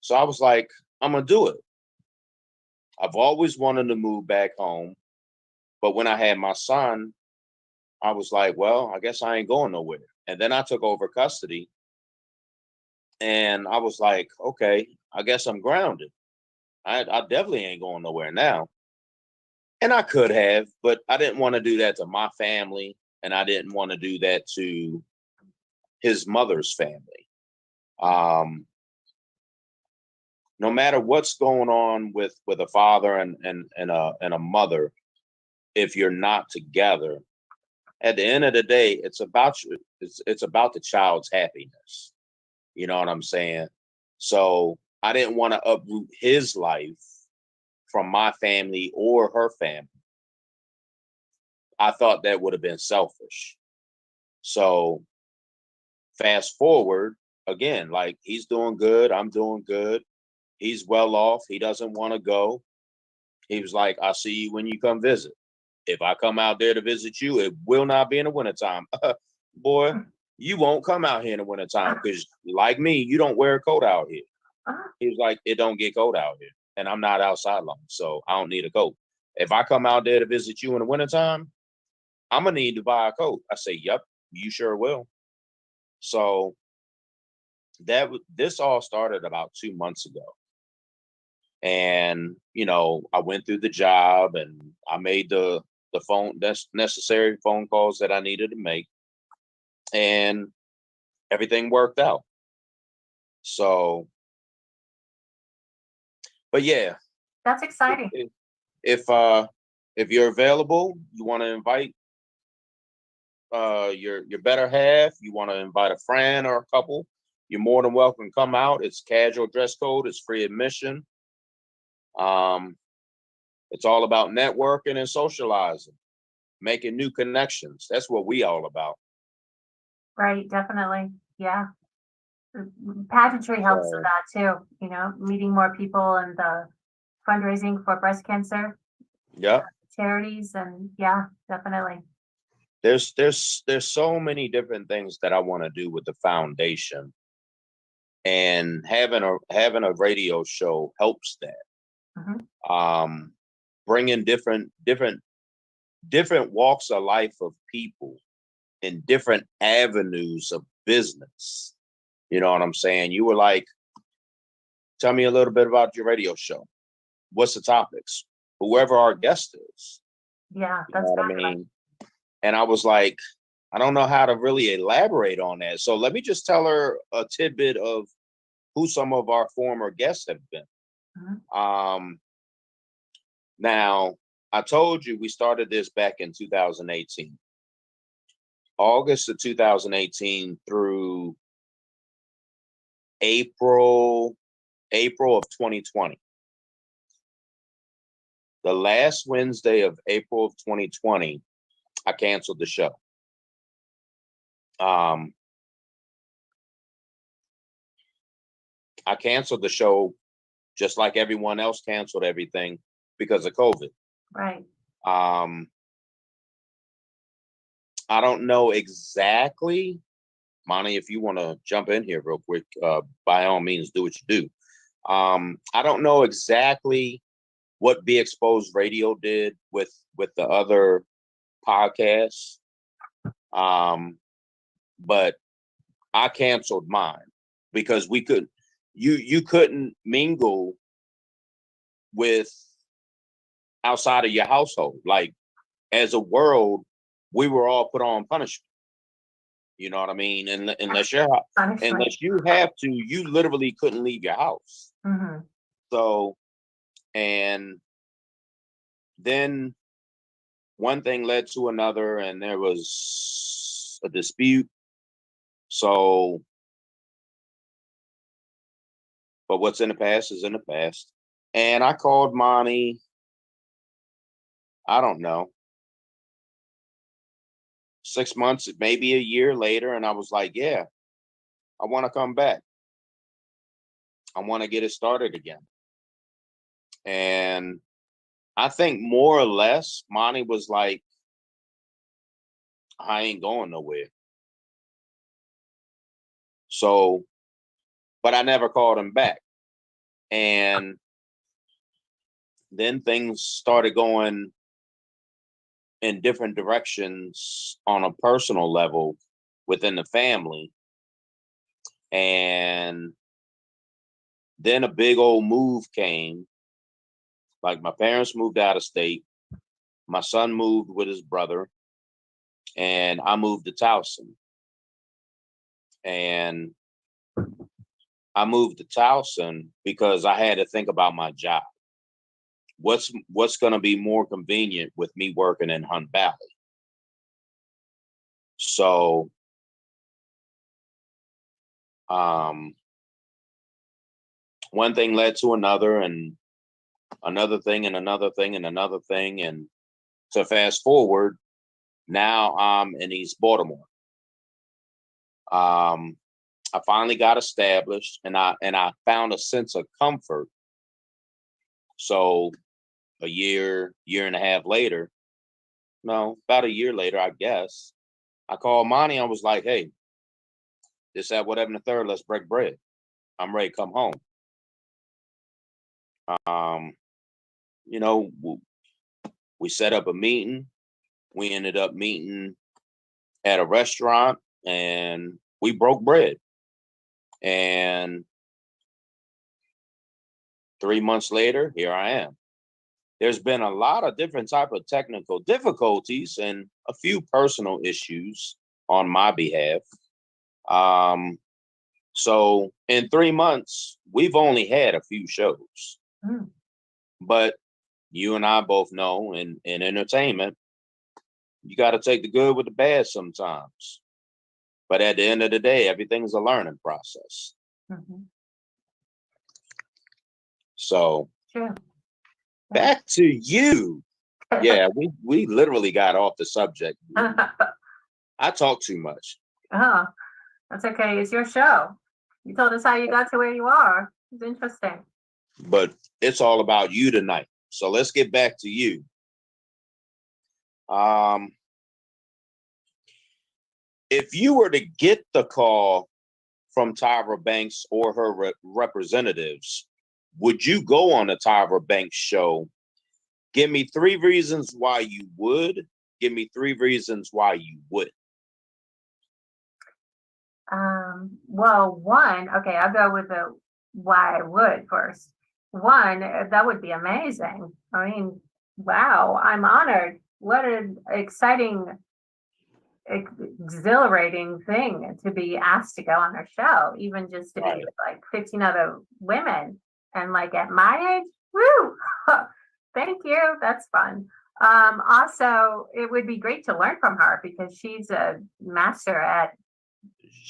So I was like, I'm gonna do it. I've always wanted to move back home, but when I had my son, I was like, well, I guess I ain't going nowhere. And then I took over custody, and I was like, okay, I guess I'm grounded. I definitely ain't going nowhere now. And I could have, but I didn't want to do that to my family, and I didn't want to do that to his mother's family. No matter what's going on with a father and a mother, if you're not together, at the end of the day, it's about you. It's about the child's happiness. You know what I'm saying? So I didn't want to uproot his life from my family or her family. I thought that would have been selfish. So fast forward again, like he's doing good. I'm doing good. He's well off. He doesn't want to go. He was like, I'll see you when you come visit. If I come out there to visit you, it will not be in the wintertime. Boy, you won't come out here in the wintertime because, like me, you don't wear a coat out here. He was like, it don't get cold out here, and I'm not outside long, so I don't need a coat. If I come out there to visit you in the wintertime, I'm gonna need to buy a coat. I say, yep, you sure will. So this all started about 2 months ago. And, I went through the job and I made the necessary phone calls that I needed to make, and everything worked out. So, but yeah, That's exciting. if you're available, you want to invite your better half, you want to invite a friend or a couple, you're more than welcome to come out. It's casual dress code, it's free admission. It's all about networking and socializing, making new connections. That's what we all about. Right, definitely. Yeah. Pageantry helps with that too, meeting more people and the fundraising for breast cancer. Yeah. Charities, and yeah, definitely. There's so many different things that I want to do with the foundation, and having a radio show helps that. Mm-hmm. Bringing different walks of life of people in different avenues of business. You know what I'm saying? You were like, tell me a little bit about your radio show. What's the topics? Whoever our guest is. Yeah, that's what I mean. And I was like, I don't know how to really elaborate on that. So let me just tell her a tidbit of who some of our former guests have been. Mm-hmm. Now, I told you we started this back in 2018. August of 2018 through April of 2020. The last Wednesday of April of 2020, I canceled the show. I canceled the show just like everyone else canceled everything because of COVID. Right. I don't know exactly, Monty, if you want to jump in here real quick, by all means, do what you do. I don't know exactly what Be Exposed Radio did with the other podcasts, but I canceled mine because you couldn't mingle with outside of your household. Like, as a world, we were all put on punishment. You know what I mean? And unless you have to, you literally couldn't leave your house. Mm-hmm. So, and then one thing led to another, and there was a dispute. So, but what's in the past is in the past. And I called Monty, I don't know, 6 months, maybe a year later, and I was like, yeah, I want to come back. I want to get it started again. And I think more or less, Monty was like, I ain't going nowhere. So, but I never called him back. And then things started going in different directions on a personal level within the family. And then a big old move came. Like, my parents moved out of state. My son moved with his brother. And I moved to Towson. And I moved to Towson because I had to think about my job. What's going to be more convenient with me working in Hunt Valley? So, one thing led to another, and another thing, and another thing, and another thing. And to fast forward, now I'm in East Baltimore. I finally got established, and I found a sense of comfort. So a year and a half later, no, about a year later, I guess, I called Monty. I was like, hey, this, that, whatever, and the third, let's break bread. I'm ready to come home. You know, we set up a meeting. We ended up meeting at a restaurant and we broke bread. And 3 months later, here I am. There's been a lot of different type of technical difficulties and a few personal issues on my behalf. So in 3 months, we've only had a few shows. But you and I both know in entertainment, you got to take the good with the bad sometimes. But at the end of the day, everything's a learning process. So True. back to you. Yeah, we literally got off the subject. I talk too much. Oh, that's okay. It's your show. You told us how you got to where you are. It's interesting. But it's all about you tonight. So let's get back to you. If you were to get the call from Tyra Banks or her representatives, would you go on the Tyra Banks show? Give me 3 reasons why you would. Give me 3 reasons why you would. Well, one, okay, I'll go with the why I would first. One, that would be amazing. I mean, wow, I'm honored. What an exciting, exhilarating thing to be asked to go on her show, even just to be with like 15 other women and like at my age. Woo! Thank you. That's fun. Also, it would be great to learn from her because she's a master at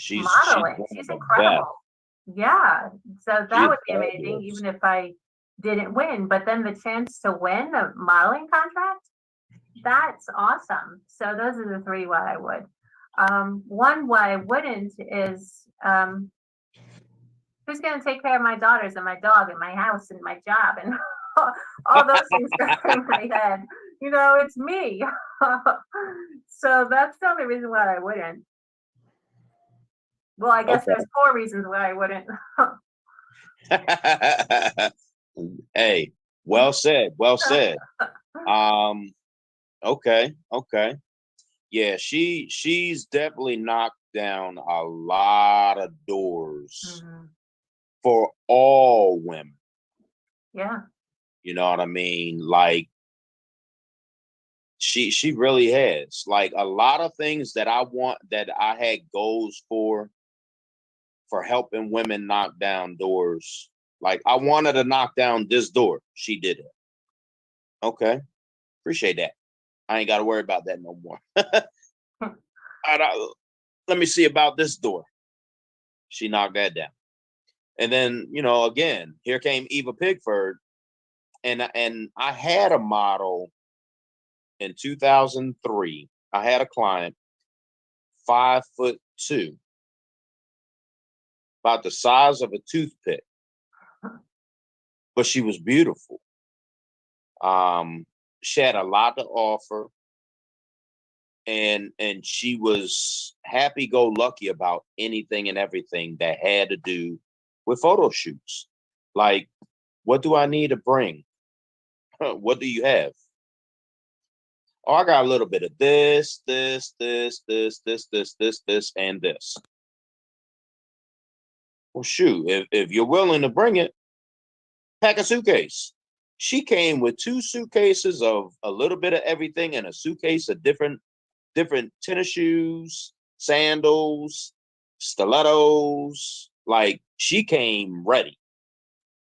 modeling. She's incredible. Yeah. So that would be amazing, even if I didn't win. But then the chance to win a modeling contract, that's awesome. So those are the 3 why I would. One why I wouldn't is who's going to take care of my daughters and my dog and my house and my job and all those things go through my head. You know, it's me. So that's the only reason why I wouldn't. Well, I guess there's 4 reasons why I wouldn't. Hey, well said. Well said. Okay. Yeah, she's definitely knocked down a lot of doors for all women. Yeah. You know what I mean? Like she really has. Like a lot of things that I want, that I had goals for helping women knock down doors. Like I wanted to knock down this door. She did it. Okay. Appreciate that. I ain't got to worry about that no more. Let me see about this door. She knocked that down. And then, you know, again, here came Eva Pigford. And I had a model in 2003. I had a client, 5'2", about the size of a toothpick, but she was beautiful. She had a lot to offer, and she was happy-go-lucky about anything and everything that had to do with photo shoots. Like, what do I need to bring? What do you have? Oh, I got a little bit of this, and this. Well, shoot, if you're willing to bring it, pack a suitcase. She came with 2 suitcases of a little bit of everything and a suitcase of different tennis shoes, sandals, stilettos. Like she came ready.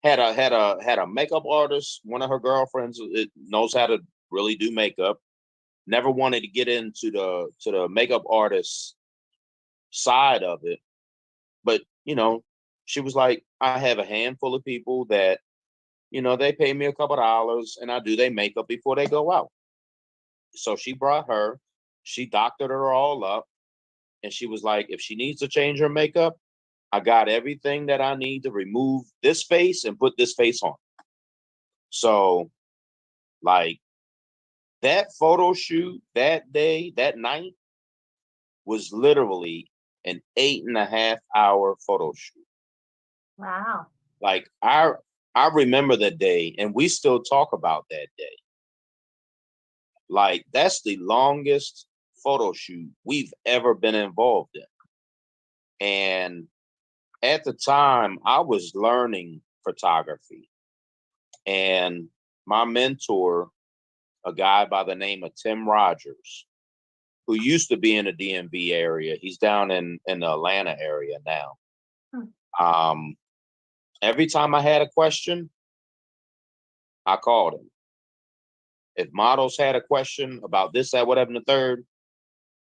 Had a makeup artist. One of her girlfriends knows how to really do makeup. Never wanted to get into the makeup artist side of it, but you know, she was like, I have a handful of people that, you know, they pay me a couple dollars and I do their makeup before they go out. So she brought her, she doctored her all up, and she was like, if she needs to change her makeup, I got everything that I need to remove this face and put this face on. So, like, that photo shoot that day, that night, was literally an 8.5-hour photo shoot. Wow. Like I remember that day, and we still talk about that day. Like that's the longest photo shoot we've ever been involved in. And at the time, I was learning photography, and my mentor, a guy by the name of Tim Rogers, who used to be in the DMV area, he's down in the Atlanta area now. Every time I had a question, I called him. If models had a question about this, that, whatever, and the third,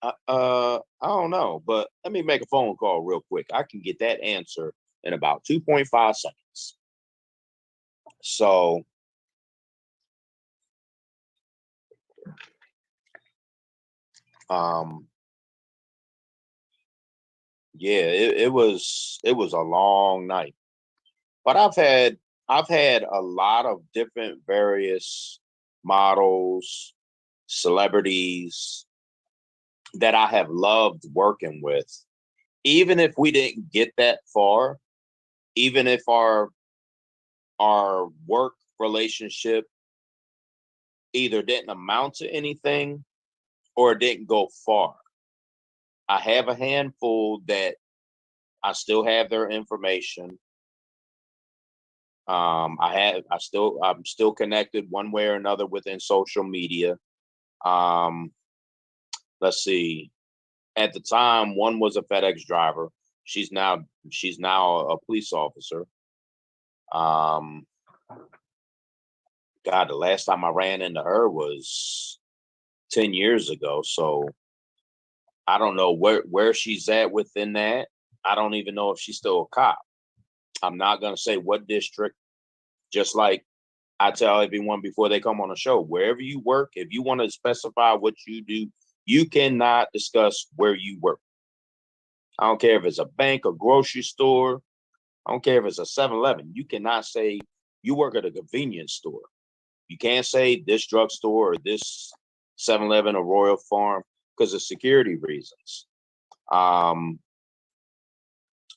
I don't know, but let me make a phone call real quick. I can get that answer in about 2.5 seconds. So yeah, it was a long night. But I've had a lot of different various models, celebrities that I have loved working with. Even if we didn't get that far, even if our work relationship either didn't amount to anything or it didn't go far. I have a handful that I still have their information. I'm still connected one way or another within social media. Let's see. At the time, one was a FedEx driver. She's now a police officer. God, the last time I ran into her was 10 years ago. So I don't know where she's at within that. I don't even know if she's still a cop. I'm not going to say what district, just like I tell everyone before they come on the show, wherever you work, if you want to specify what you do, you cannot discuss where you work. I don't care if it's a bank, a grocery store. I don't care if it's a 7-Eleven. You cannot say you work at a convenience store. You can't say this drugstore or this 7-Eleven or Royal Farm because of security reasons.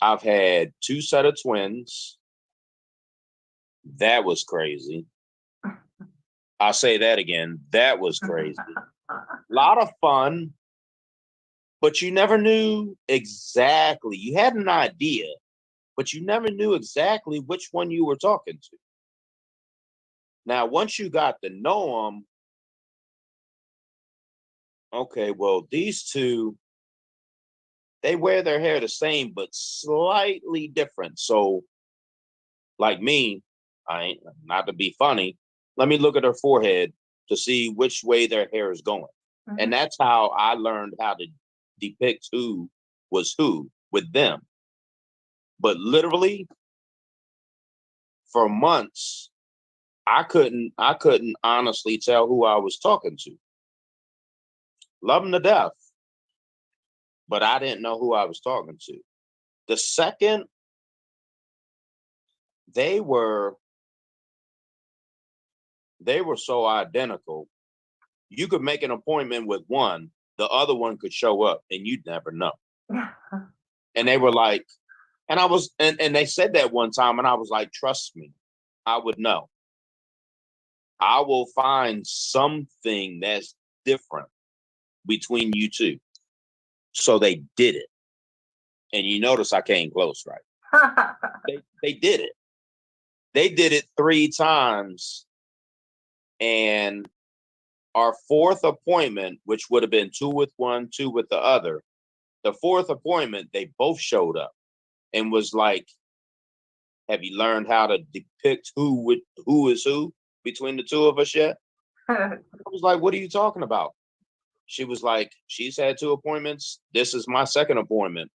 I've had 2 set of twins. That was crazy. I'll say that again. That was crazy. A lot of fun, but you never knew exactly. You had an idea, but you never knew exactly which one you were talking to. Now, once you got to know them, okay, well, these two, they wear their hair the same, but slightly different. So, like me, I ain't, not to be funny, let me look at her forehead to see which way their hair is going. Mm-hmm. And that's how I learned how to depict who was who with them. But literally, for months, I couldn't honestly tell who I was talking to. Love them to death, but I didn't know who I was talking to. The second, they were so identical. You could make an appointment with one, the other one could show up and you'd never know. And they were like, and I was, and they said that one time and I was like, trust me, I would know. I will find something that's different between you two. So they did it. And you notice I came close, right? They did it. They did it 3 times. And our 4th appointment, which would have been 2 with one, 2 with the other, the 4th appointment, they both showed up and was like, have you learned how to depict who is who between the 2 of us yet? I was like, what are you talking about? She was like, she's had 2 appointments. This is my 2nd appointment.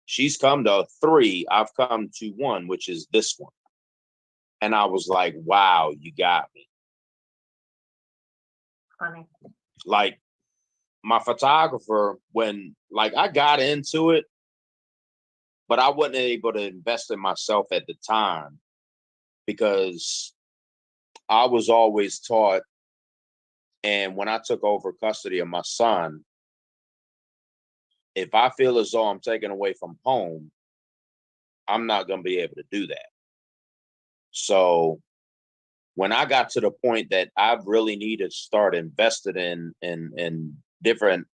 She's come to 3. I've come to 1, which is this one. And I was like, wow, you got me. Funny. Like my photographer, when like I got into it, but I wasn't able to invest in myself at the time because I was always taught And when I took over custody of my son, if I feel as though I'm taken away from home, I'm not going to be able to do that. So when I got to the point that I really needed to start invested in different,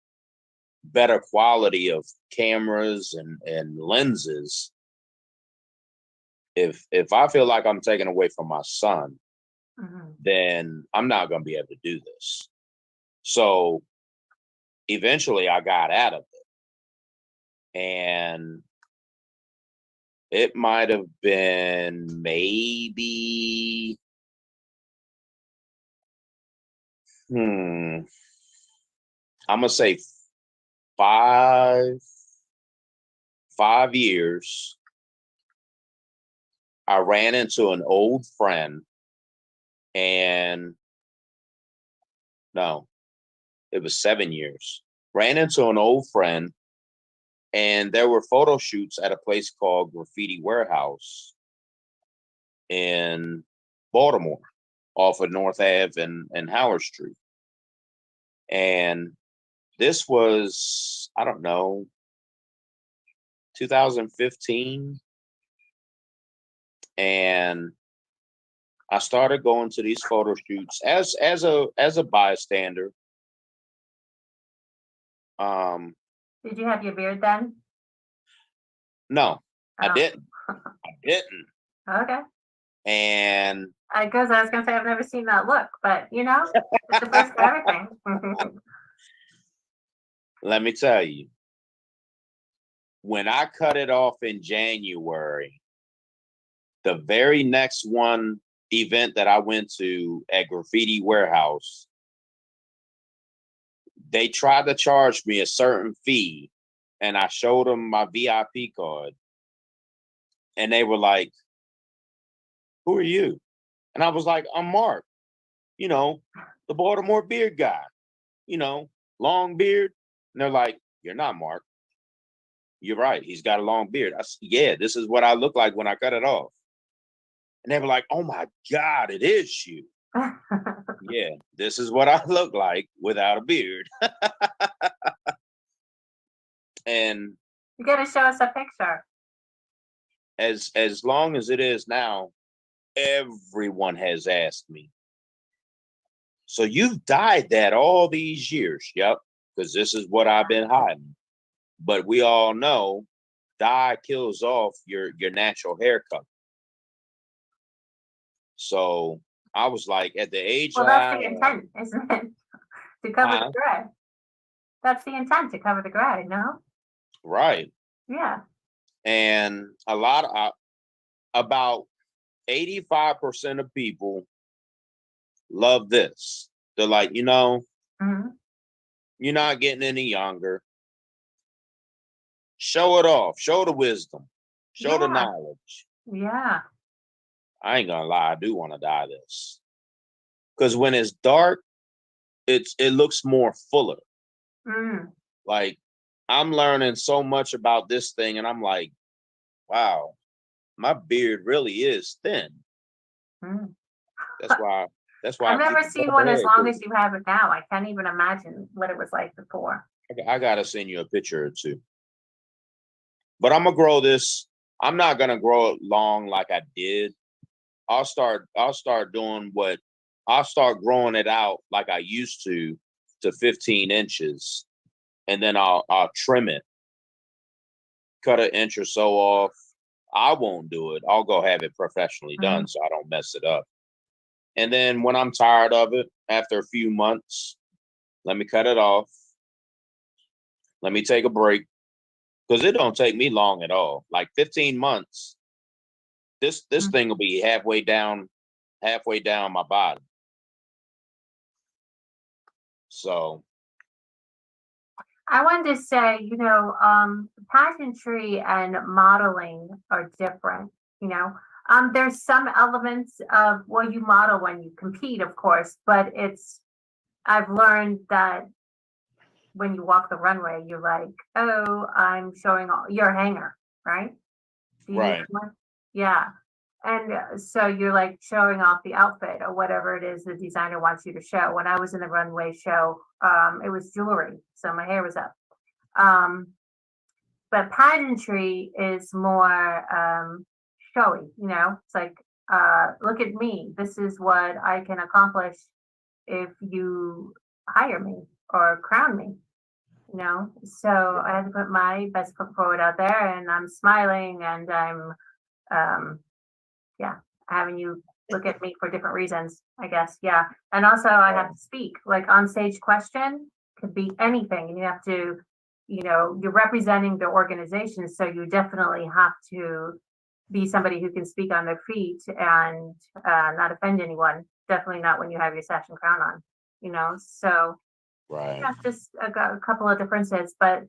better quality of cameras and lenses, if I feel like I'm taken away from my son, then I'm not going to be able to do this. So eventually I got out of it, and it might have been maybe, I'm gonna say five years. I ran into an old friend, and no, it was 7 years. Ran into an old friend, and there were photo shoots at a place called Graffiti Warehouse in Baltimore, off of North Ave and Howard Street. And this was, I don't know, 2015. And I started going to these photo shoots as a bystander. Did you have your beard then? No, I Oh. didn't. I didn't. Okay. And I guess I was gonna say I've never seen that look, but it's the first for everything. let me tell you, when I cut it off in January, the very next one event that I went to at Graffiti Warehouse, they tried to charge me a certain fee, and I showed them my VIP card, and they were like, "Who are you?" And I was like, "I'm Mark, the Baltimore beard guy, long beard." And they're like, "You're not Mark. You're right. He's got a long beard." I said, "Yeah, this is what I look like when I cut it off." And they were like, "Oh my God, it is you." Yeah, this is what I look like without a beard. And You gotta show us a picture. as long as it is now, everyone has asked me, "So you've dyed that all these years?" Yep, because this is what I've been hiding. But we all know dye kills off your natural hair color. So I was like, at the age Well, that's the intent, isn't it? To cover the gray. That's the intent, to cover the gray, no? Right. Yeah. And about 85% of people love this. They're like, Mhm. you're not getting any younger. Show it off. Show the wisdom. Show the Yeah. knowledge. Yeah. I ain't gonna lie, I do want to dye this. Because when it's dark, it looks more fuller. Mm. Like, I'm learning so much about this thing, and I'm like, wow, my beard really is thin. Mm. That's why I've I keep never it seen up one as ahead, long 'cause as you have it now. I can't even imagine what it was like before. I gotta send you a picture or two. But I'm gonna grow this. I'm not gonna grow it long like I did. I'll start doing what I'll start growing it out like I used to 15 inches, and then I'll trim it, cut an inch or so off. I won't do it. I'll go have it professionally done so I don't mess it up. And then when I'm tired of it, after a few months, let me cut it off. Let me take a break, because it don't take me long at all. Like 15 months, this thing will be halfway down my body. So I wanted to say, pageantry and modeling are different, There's some elements of, well, you model when you compete, of course, but I've learned that when you walk the runway, you're like, oh, I'm showing all, you're a hanger, right? Do you use right. one? Yeah. And so you're like showing off the outfit or whatever it is the designer wants you to show. When I was in the runway show, it was jewelry, so my hair was up. But pageantry is more showy, it's like, look at me. This is what I can accomplish if you hire me or crown me, So I had to put my best foot forward out there, and I'm smiling, and I'm, yeah, having you look at me for different reasons, I guess. Yeah. And also I have to speak, like on stage question could be anything. And you have to, you're representing the organization. So you definitely have to be somebody who can speak on their feet and not offend anyone. Definitely not when you have your sash and crown on, So Right. that's just a couple of differences, but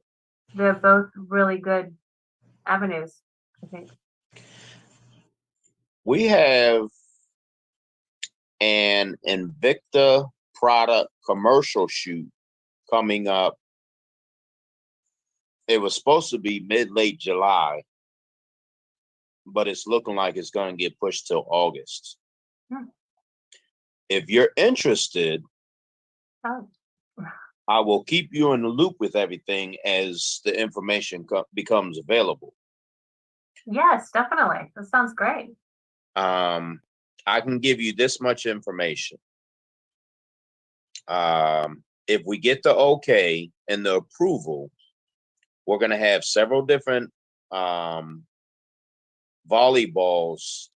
they're both really good avenues, I think. We have an Invicta product commercial shoot coming up. It was supposed to be late July, but it's looking like it's going to get pushed till August. If you're interested, I will keep you in the loop with everything as the information becomes available. Yes, definitely. That sounds great. I can give you this much information. If we get the okay and the approval, we're going to have several different volleyballs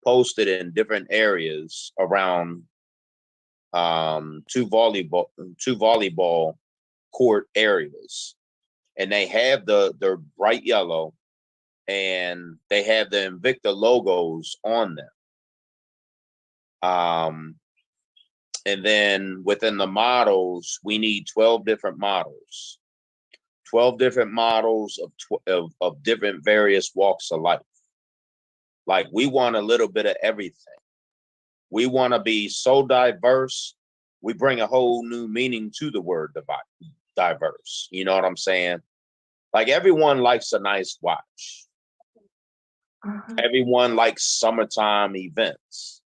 posted in different areas around two volleyball court areas, and they have they're bright yellow, and they have the Invicta logos on them. And then within the models, we need 12 different models. 12 different models of different various walks of life. Like, we want a little bit of everything. We want to be so diverse, we bring a whole new meaning to the word diverse. You know what I'm saying? Like, everyone likes a nice watch. Everyone likes summertime events.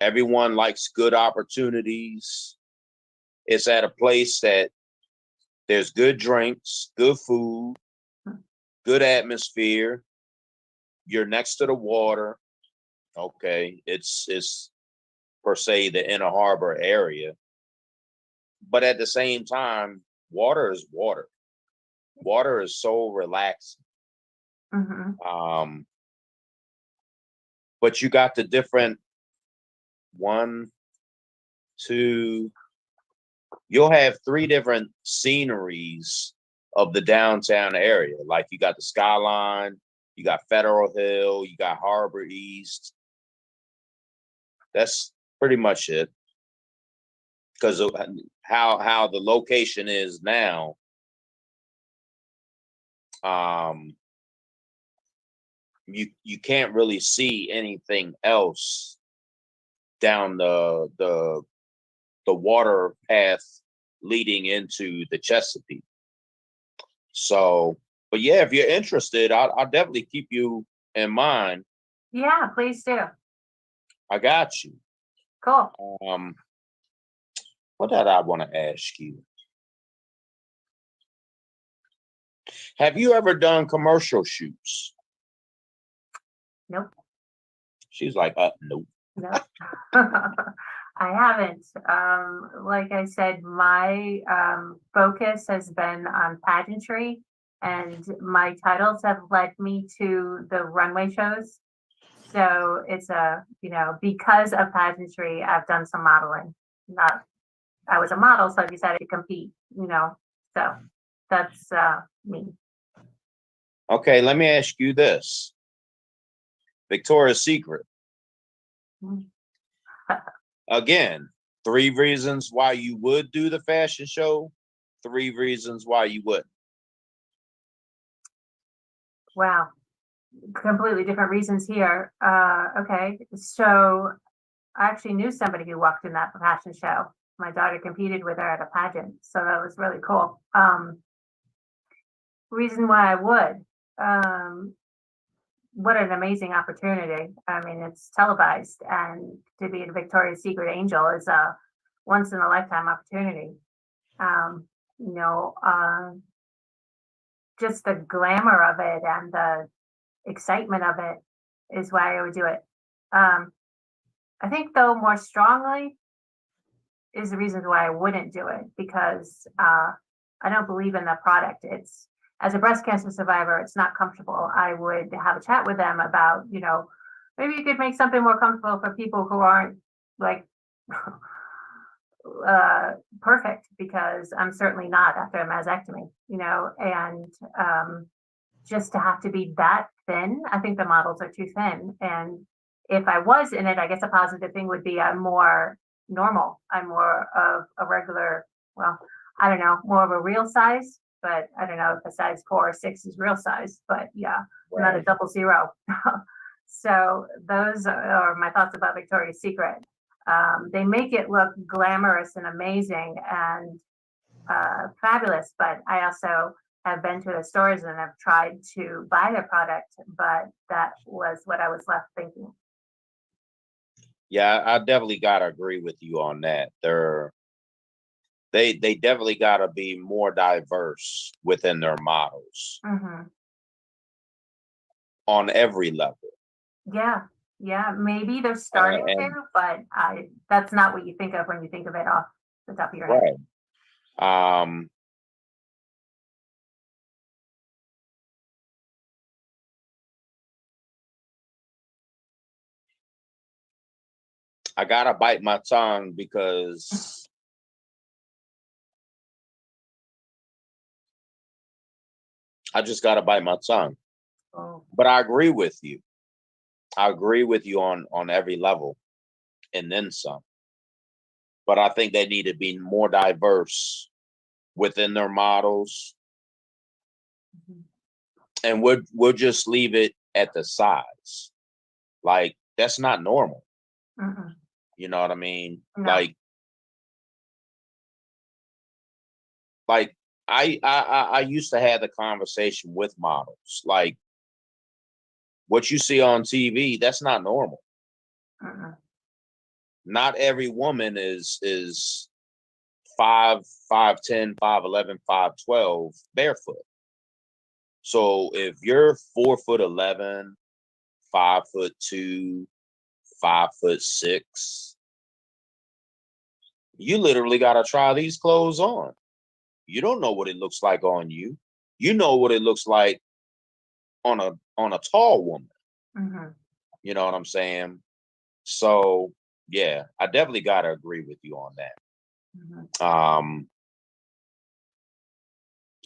Everyone likes good opportunities. It's at a place that there's good drinks, good food, good atmosphere. You're next to the water. Okay, it's per se the Inner Harbor area. But at the same time, water is water. Water is so relaxing. But you got the different 1, 2, you'll have 3 different sceneries of the downtown area. Like, you got the Skylyne, you got Federal Hill, you got Harbor East. That's pretty much it. Because of how the location is now, you can't really see anything else down the water path leading into the Chesapeake. So, but yeah, if you're interested, I'll definitely keep you in mind. Yeah, please do. I got you. Cool. What did I want to ask you? Have you ever done commercial shoots? Nope. She's like, nope. No. I haven't. Like I said, my focus has been on pageantry, and my titles have led me to the runway shows. So it's because of pageantry, I've done some modeling. I was a model, so I decided to compete, so that's me. Okay, let me ask you this. Victoria's Secret. Again, 3 reasons why you would do the fashion show, 3 reasons why you wouldn't. Wow. Completely different reasons here. Okay. So I actually knew somebody who walked in that fashion show. My daughter competed with her at a pageant. So that was really cool. Reason why I would. what an amazing opportunity. I mean, it's televised, and to be a Victoria's Secret angel is a once in a lifetime opportunity. Um, you know, just the glamour of it and the excitement of it is why I would do it. Um, I think, though, more strongly is the reasons why I wouldn't do it because I don't believe in the product. It's as a breast cancer survivor, it's not comfortable. I would have a chat with them about, maybe you could make something more comfortable for people who aren't like perfect because I'm certainly not after a mastectomy, and just to have to be that thin, I think the models are too thin. And if I was in it, I guess a positive thing would be I'm more normal. I'm more of a regular, well, I don't know, more of a real size, but I don't know if a size 4 or 6 is real size, but yeah, I'm not a double zero. So those are my thoughts about Victoria's Secret. They make it look glamorous and amazing and fabulous, but I also have been to the stores and have tried to buy the product, but that was what I was left thinking. Yeah, I definitely gotta agree with you on that. They definitely gotta be more diverse within their models Hmm. on every level. Yeah, maybe they're starting And to, but that's not what you think of when you think of it off the top of your head. right. I gotta bite my tongue because I just gotta bite my tongue. Oh, But I agree with you. I agree with you on every level and then some. But I think they need to be more diverse within their models, mhm. and we'll just leave it at the size. Like that's not normal. Mm-mm. You know what I mean? No. Like I used to have the conversation with models. Like what you see on TV, that's not normal. Mm-mm. Not every woman is 5'10", 5'11", 5'12", barefoot. So if you're 4'11", 5'2", 5'6", you literally gotta try these clothes on. You don't know what it looks like on you. You know what it looks like on a tall woman. Mhm. You know what I'm saying? So yeah, I definitely gotta agree with you on that. Mhm.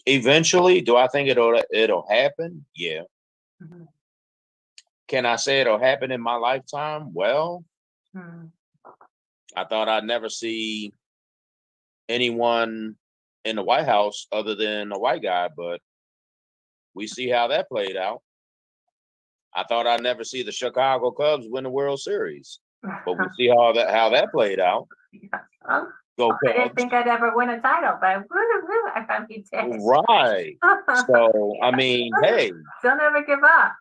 Eventually, do I think it'll happen? Yeah. Mhm. Can I say it'll happen in my lifetime? Well, Mhm. I thought I'd never see anyone in the White House other than a white guy, but we see how that played out. I thought I'd never see the Chicago Cubs win the World Series, but we see how that played out. Yeah. Oh, Go I didn't Cubs! think I'd ever win a title, but woo, I found you did. Right. So I mean, hey, Don't ever give up.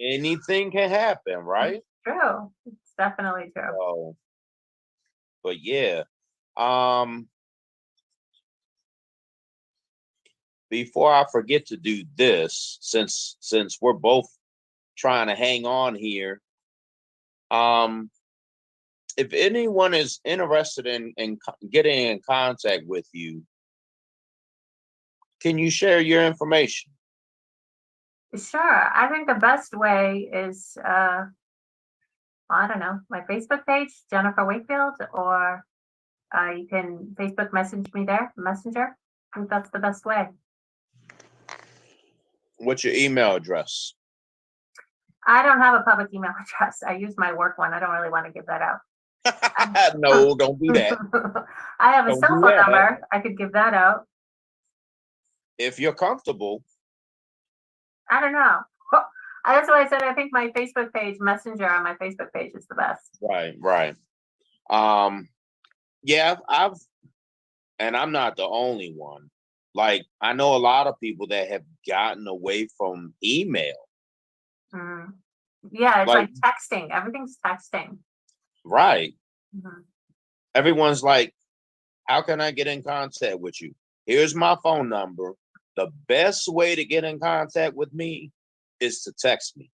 anything can happen, right? True. It's definitely true. So, but yeah. Um, Before I forget to do this, since we're both trying to hang on here, um, if anyone is interested in getting in contact with you, can you share your information? Sure. I think the best way is, I don't know, my Facebook page, Jennifer Wakefield, or you can Facebook message me there, Messenger. I think that's the best way. What's your email address? I don't have a public email address. I use my work one. I don't really want to give that out. No, don't do that. I have a Don't cell do phone that. number. I could give that out. If you're comfortable. I don't know. That's why I said I think my Facebook page, Messenger on my Facebook page is the best. Right. Yeah, and I'm not the only one. Like I know a lot of people that have gotten away from email. Mm. Yeah, it's Like, like texting. Everything's texting. right. Mhm. Everyone's like, how can I get in contact with you? Here's my phone number. The best way to get in contact with me is to text me.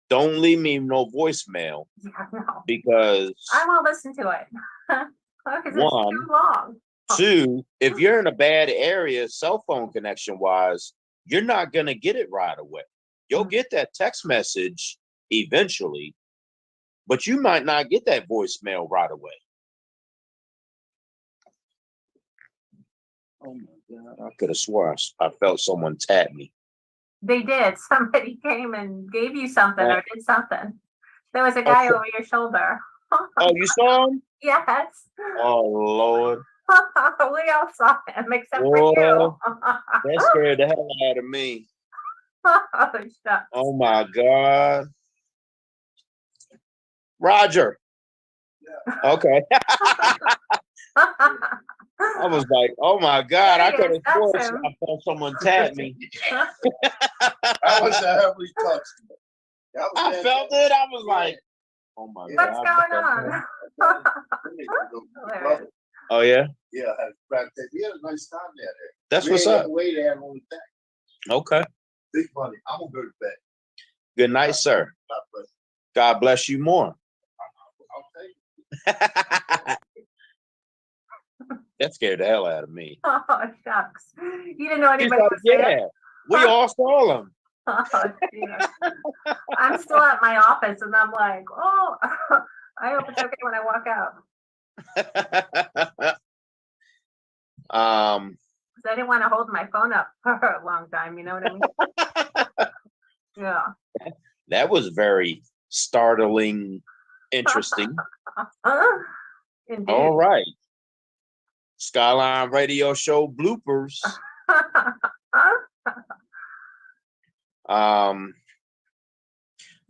Don't leave me no voicemail Yeah, no. because I won't listen to it because it's one, too long. two, if you're in a bad area, cell phone connection wise, you're not going to get it right away. You'll get that text message eventually, but you might not get that voicemail right away. Oh my God, I could have swore I felt someone tap me. They did. Somebody came and gave you something or did something. There was a guy over your shoulder. Oh, you saw him? Yes. Oh, Lord. We all saw him except for you. Well, that scared the hell out of me. Oh, shucks. Oh, my God. Roger. Okay. I was like, oh, my God. I could have sworn I felt someone tap me. I wish I had touched it. I felt it. I was like, oh, my What's God. going on? Oh, yeah? Yeah, I had practice. We had a nice time there. That's what's up. Way there on the thing. Okay. Big money. I'm gonna go to bed. Good night, sir. God bless. God bless you more. I'll take it. That scared the hell out of me. Oh, shucks. You didn't know He's anybody like, was there? yeah, we all saw him. Oh, dear. I'm still at my office and I'm like, oh, I hope it's okay when I walk out. Because I didn't want to hold my phone up for a long time, you know what I mean? Yeah. That was very startling, interesting. Indeed. All right. Skyline Radio Show bloopers.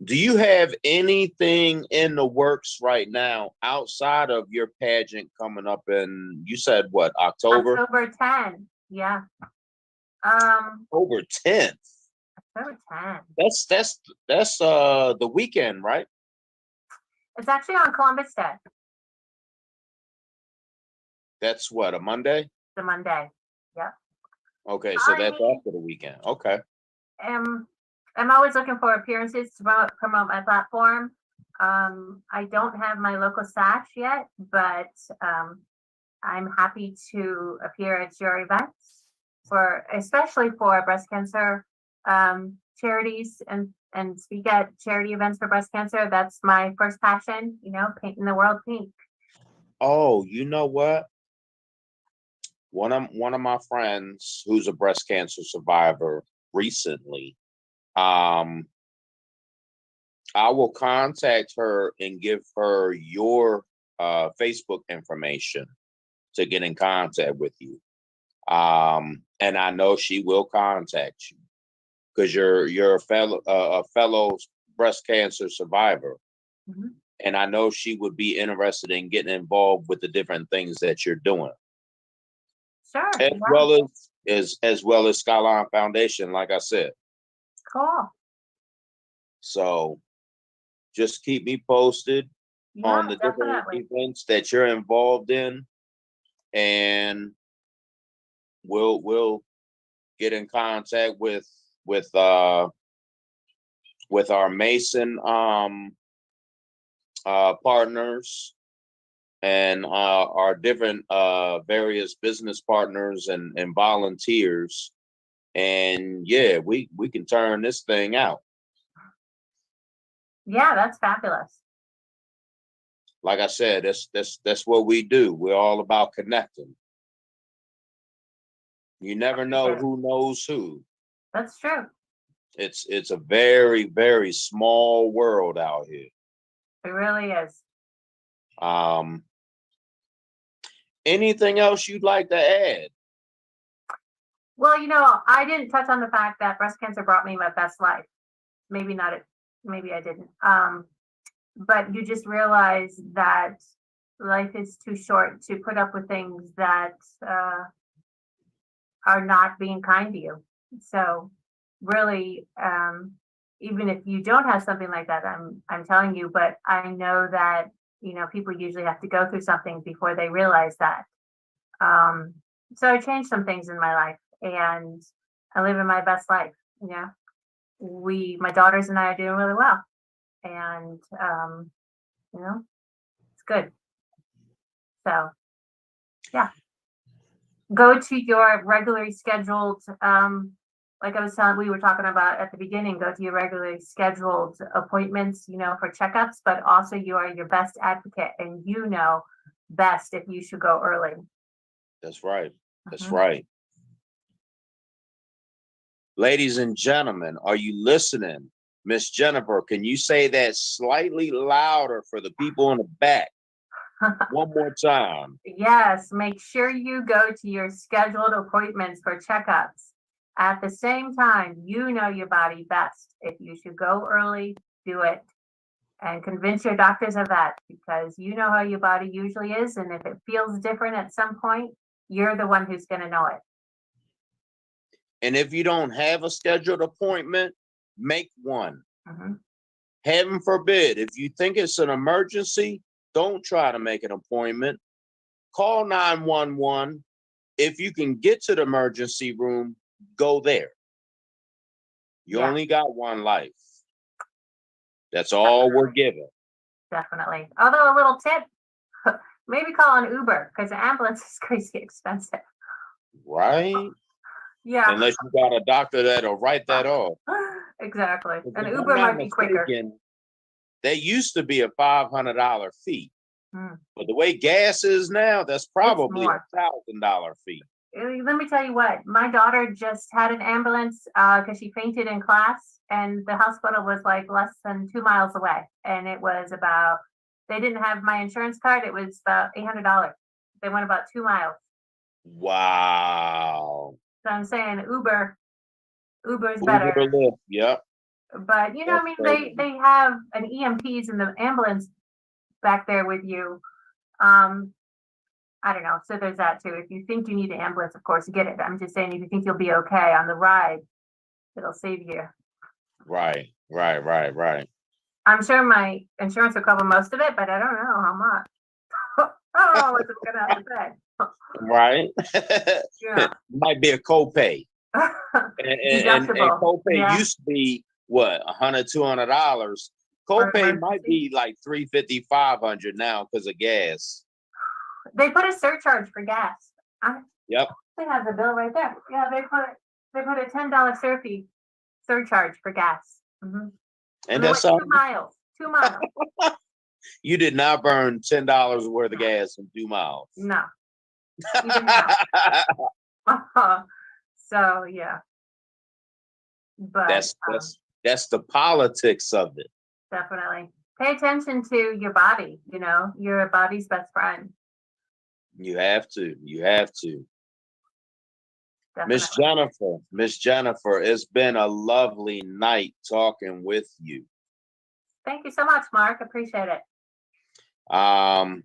Do you have anything in the works right now outside of your pageant coming up in, you said what, October? October 10th. Yeah. October 10th. October 10th. That's the weekend, right? It's actually on Columbus Day. That's what, a Monday? The Monday. Yep. Okay, so that's after the weekend. Okay. I'm always looking for appearances to promote my platform. I don't have my local sash yet, but I'm happy to appear at your events especially for breast cancer charities and speak at charity events for breast cancer. That's my first passion, painting the world pink. Oh, you know what? One of my friends who's a breast cancer survivor recently, I will contact her and give her your Facebook information to get in contact with you. And I know she will contact you because you're a fellow breast cancer survivor. Mm-hmm. And I know she would be interested in getting involved with the different things that you're doing. Sure. As well as Skyline Foundation, like I said. Cool. So just keep me posted on the different events that you're involved in, and we'll get in contact with our Mason partners and our different various business partners and volunteers, and yeah, we can turn this thing out. Yeah, that's fabulous. Like I said, that's what we do. We're all about connecting. You never know who knows who. That's true. It's a very, very small world out here. It really is. Anything else you'd like to add? Well, I didn't touch on the fact that breast cancer brought me my best life. Maybe not it. Maybe I didn't. But you just realize that life is too short to put up with things that are not being kind to you. So really, even if you don't have something like that, I'm telling you, but I know that, people usually have to go through something before they realize that. So I changed some things in my life and I live in my best life. My daughters and I are doing really well. And, it's good. So, yeah. Go to your regularly scheduled, like we were talking about at the beginning, go to your regularly scheduled appointments, for checkups, but also you are your best advocate and you know best if you should go early. That's right. That's Mhm. right. Ladies and gentlemen, are you listening? Miss Jennifer, can you say that slightly louder for the people in the back? One more time. Yes, make sure you go to your scheduled appointments for checkups. At the same time, you know your body best. If you should go early, do it. And convince your doctors of that because you know how your body usually is. And if it feels different at some point, you're the one who's going to know it. And if you don't have a scheduled appointment, make one. Mhm. Heaven forbid, if you think it's an emergency, don't try to make an appointment. Call 911. If you can get to the emergency room, go there. You Yeah. only got one life. That's all we're given. Definitely. Although a little tip, maybe call an Uber because the ambulance is crazy expensive. Right? Yeah. Unless you got a doctor that'll write that off. Exactly. If An I'm Uber not might be quicker. mistaken, there used to be a $500 fee. Mm. But the way gas is now, that's probably more. $1,000 fee. Let me tell you what, my daughter just had an ambulance because she fainted in class and the hospital was like less than 2 miles away. And it was they didn't have my insurance card. It was about $800. They went about 2 miles. Wow. So I'm saying Uber is Uber better. Lyft, yep. But I mean, they have an EMTs in the ambulance back there with you. I don't know. So there's that too. If you think you need an ambulance, of course, get it. I'm just saying, if you think you'll be okay on the ride, it'll save you. Right. I'm sure my insurance will cover most of it, but I don't know how much. I don't know what it's gonna have to pay. Right. Yeah. Might be a copay. And Deductible. copay Yeah. used to be what, $100, $200. Copay might be like $350, $500 now because of gas. They put a surcharge for gas. Yep. They have the bill right there. Yeah, they put a $10 surcharge for gas. Mm-hmm. And that's 2 miles. 2 miles. You did not burn $10 worth of gas in 2 miles. No. Even now. So yeah. But that's the politics of it. definitely pay attention to your body. Your body's best friend. You have to. Definitely. Miss Jennifer, it's been a lovely night talking with you. Thank you so much, Mark. Appreciate it. I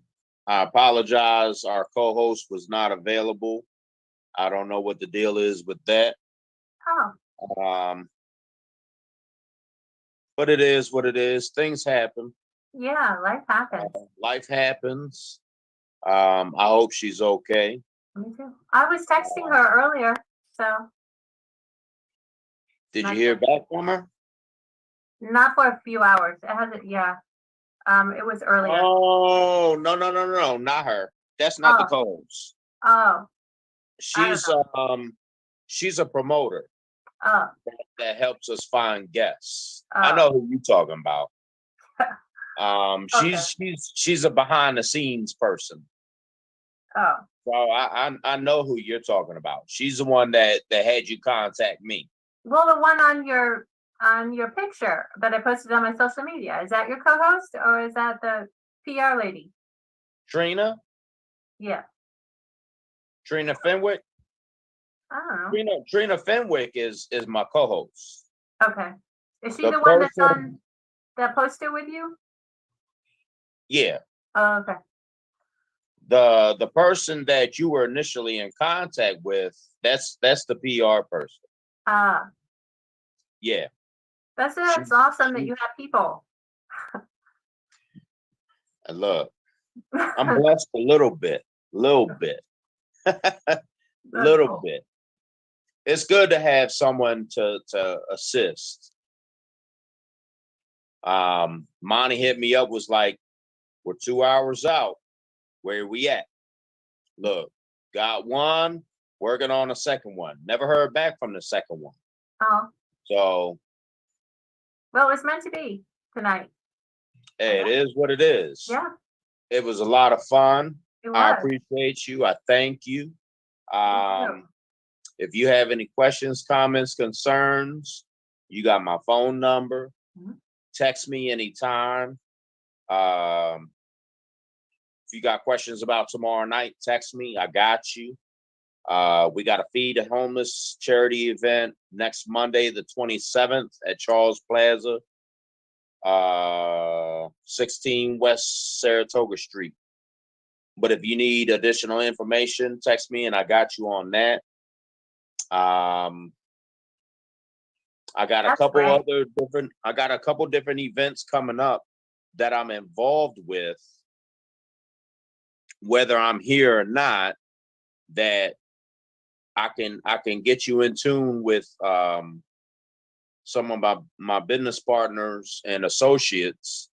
apologize. Our co-host was not available. I don't know what the deal is with that. Oh. But it is what it is. Things happen. Yeah, life happens. Life happens. I hope she's okay. Me too. I was texting her earlier, so. Did you hear back from her? Not for a few hours. It hasn't. Yeah. It was earlier. Oh, no, not her. That's not the co-host. Oh. She's a promoter. Oh. That helps us find guests. I know who you're talking about. She's a behind the scenes person. Oh. So I know who you're talking about. She's the one that had you contact me. Well, the one on your picture that I posted on my social media, is that your co-host or is that the PR lady? Trina? Yeah. Trina Fenwick? I don't know. Trina Fenwick is my co-host. Okay. Is she the one that's on that poster with you? Yeah. Oh, okay. The person that you were initially in contact with, that's the PR person. Ah. Yeah. That's awesome that you have people. And look, I'm blessed a little bit. Little cool. bit. It's good to have someone to assist. Monty hit me up, was like, we're 2 hours out. Where we at? Look, got one, working on a second one. Never heard back from the second one. Oh, So, well, it was meant to be tonight. hey, it is what it is. Yeah, It was a lot of fun. it I was. appreciate you. I thank you. Thank you. If you have any questions, comments, concerns, you got my phone number. Mhm. Text me anytime. If you got questions about tomorrow night, text me. I got you. We got a Feed the Homeless charity event next Monday, the 27th at Charles Plaza, 16 West Saratoga Street. But if you need additional information, text me and I got you on that. I got a couple different events coming up that I'm involved with, whether I'm here or not, that I can get you in tune with some of my business partners and associates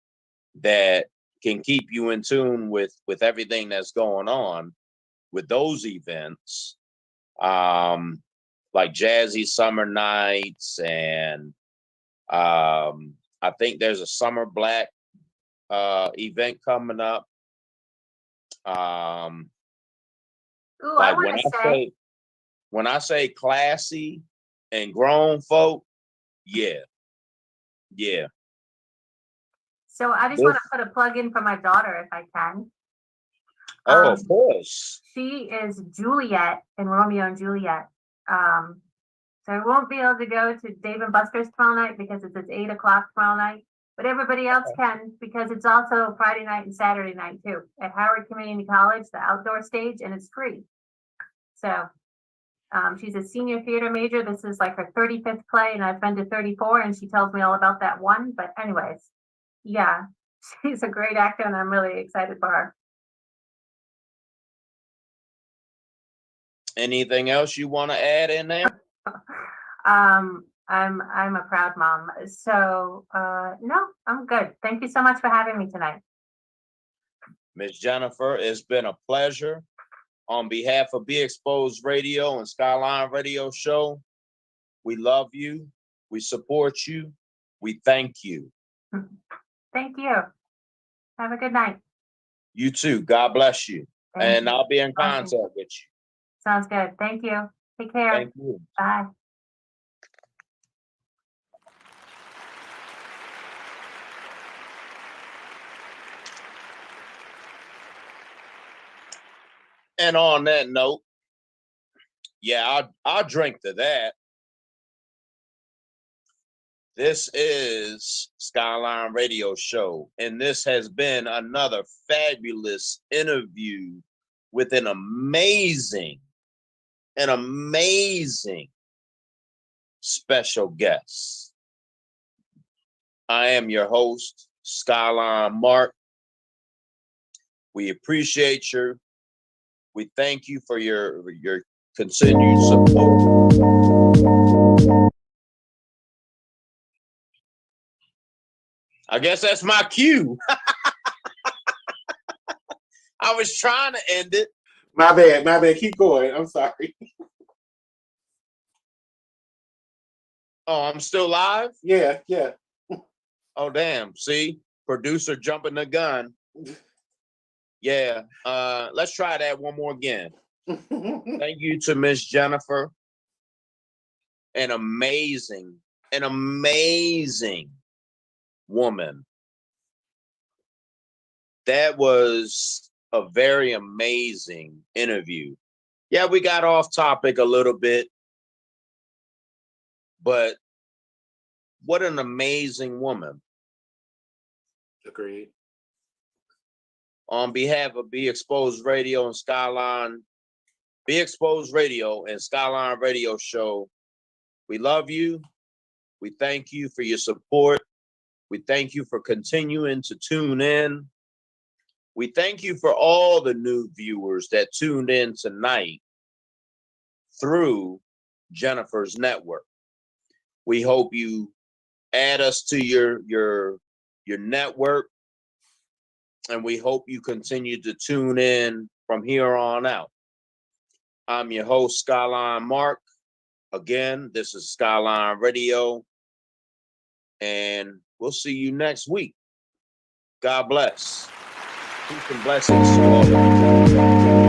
that can keep you in tune with everything that's going on with those events. Like Jazzy Summer Nights, and I think there's a Summer Black event coming up. Ooh, Like when I say classy and grown folk, yeah. So I just want to put a plug in for my daughter if I can. Oh, of course. She is Juliet in Romeo and Juliet. So I won't be able to go to Dave and Buster's tomorrow night because it's at 8 o'clock tomorrow night. But everybody else can, because it's also Friday night and Saturday night too at Howard Community College, the outdoor stage, and it's free. So she's a senior theater major. This is like her 35th play, and I've been to 34, and she tells me all about that one. But anyways, yeah, she's a great actor, and I'm really excited for her. Anything else you want to add in there? I'm a proud mom. So no, I'm good. Thank you so much for having me tonight. Miss Jennifer, it's been a pleasure. On behalf of Be Exposed Radio and Skylyne Radio Show, we love you. We support you. We thank you. Thank you. Have a good night. You too. God bless you. Thank you. I'll be in contact with you. Sounds good. Thank you. Take care. Thank you. Bye. And on that note, yeah, I'll drink to that. This is Skylyne Radio Show, and this has been another fabulous interview with an amazing special guest. I am your host, Skylyne Mark. We appreciate you. We thank you for your continued support. I guess that's my cue. I was trying to end it. My bad. Keep going. I'm sorry. Oh, I'm still live? Yeah. Oh, damn. See? Producer jumping the gun. Yeah. Let's try that one more again. Thank you to Miss Jennifer. An amazing woman. That was a very amazing interview. Yeah, we got off topic a little bit, but what an amazing woman. Agreed. On behalf of Be Exposed Radio and Skylyne, Be Exposed Radio and Skylyne Radio Show, we love you. We thank you for your support. We thank you for continuing to tune in. We thank you for all the new viewers that tuned in tonight through Jennifer's network. We hope you add us to your network, and we hope you continue to tune in from here on out. I'm your host, Skylyne Mark. Again, this is Skylyne Radio, and we'll see you next week. God bless. Peace and blessings to all.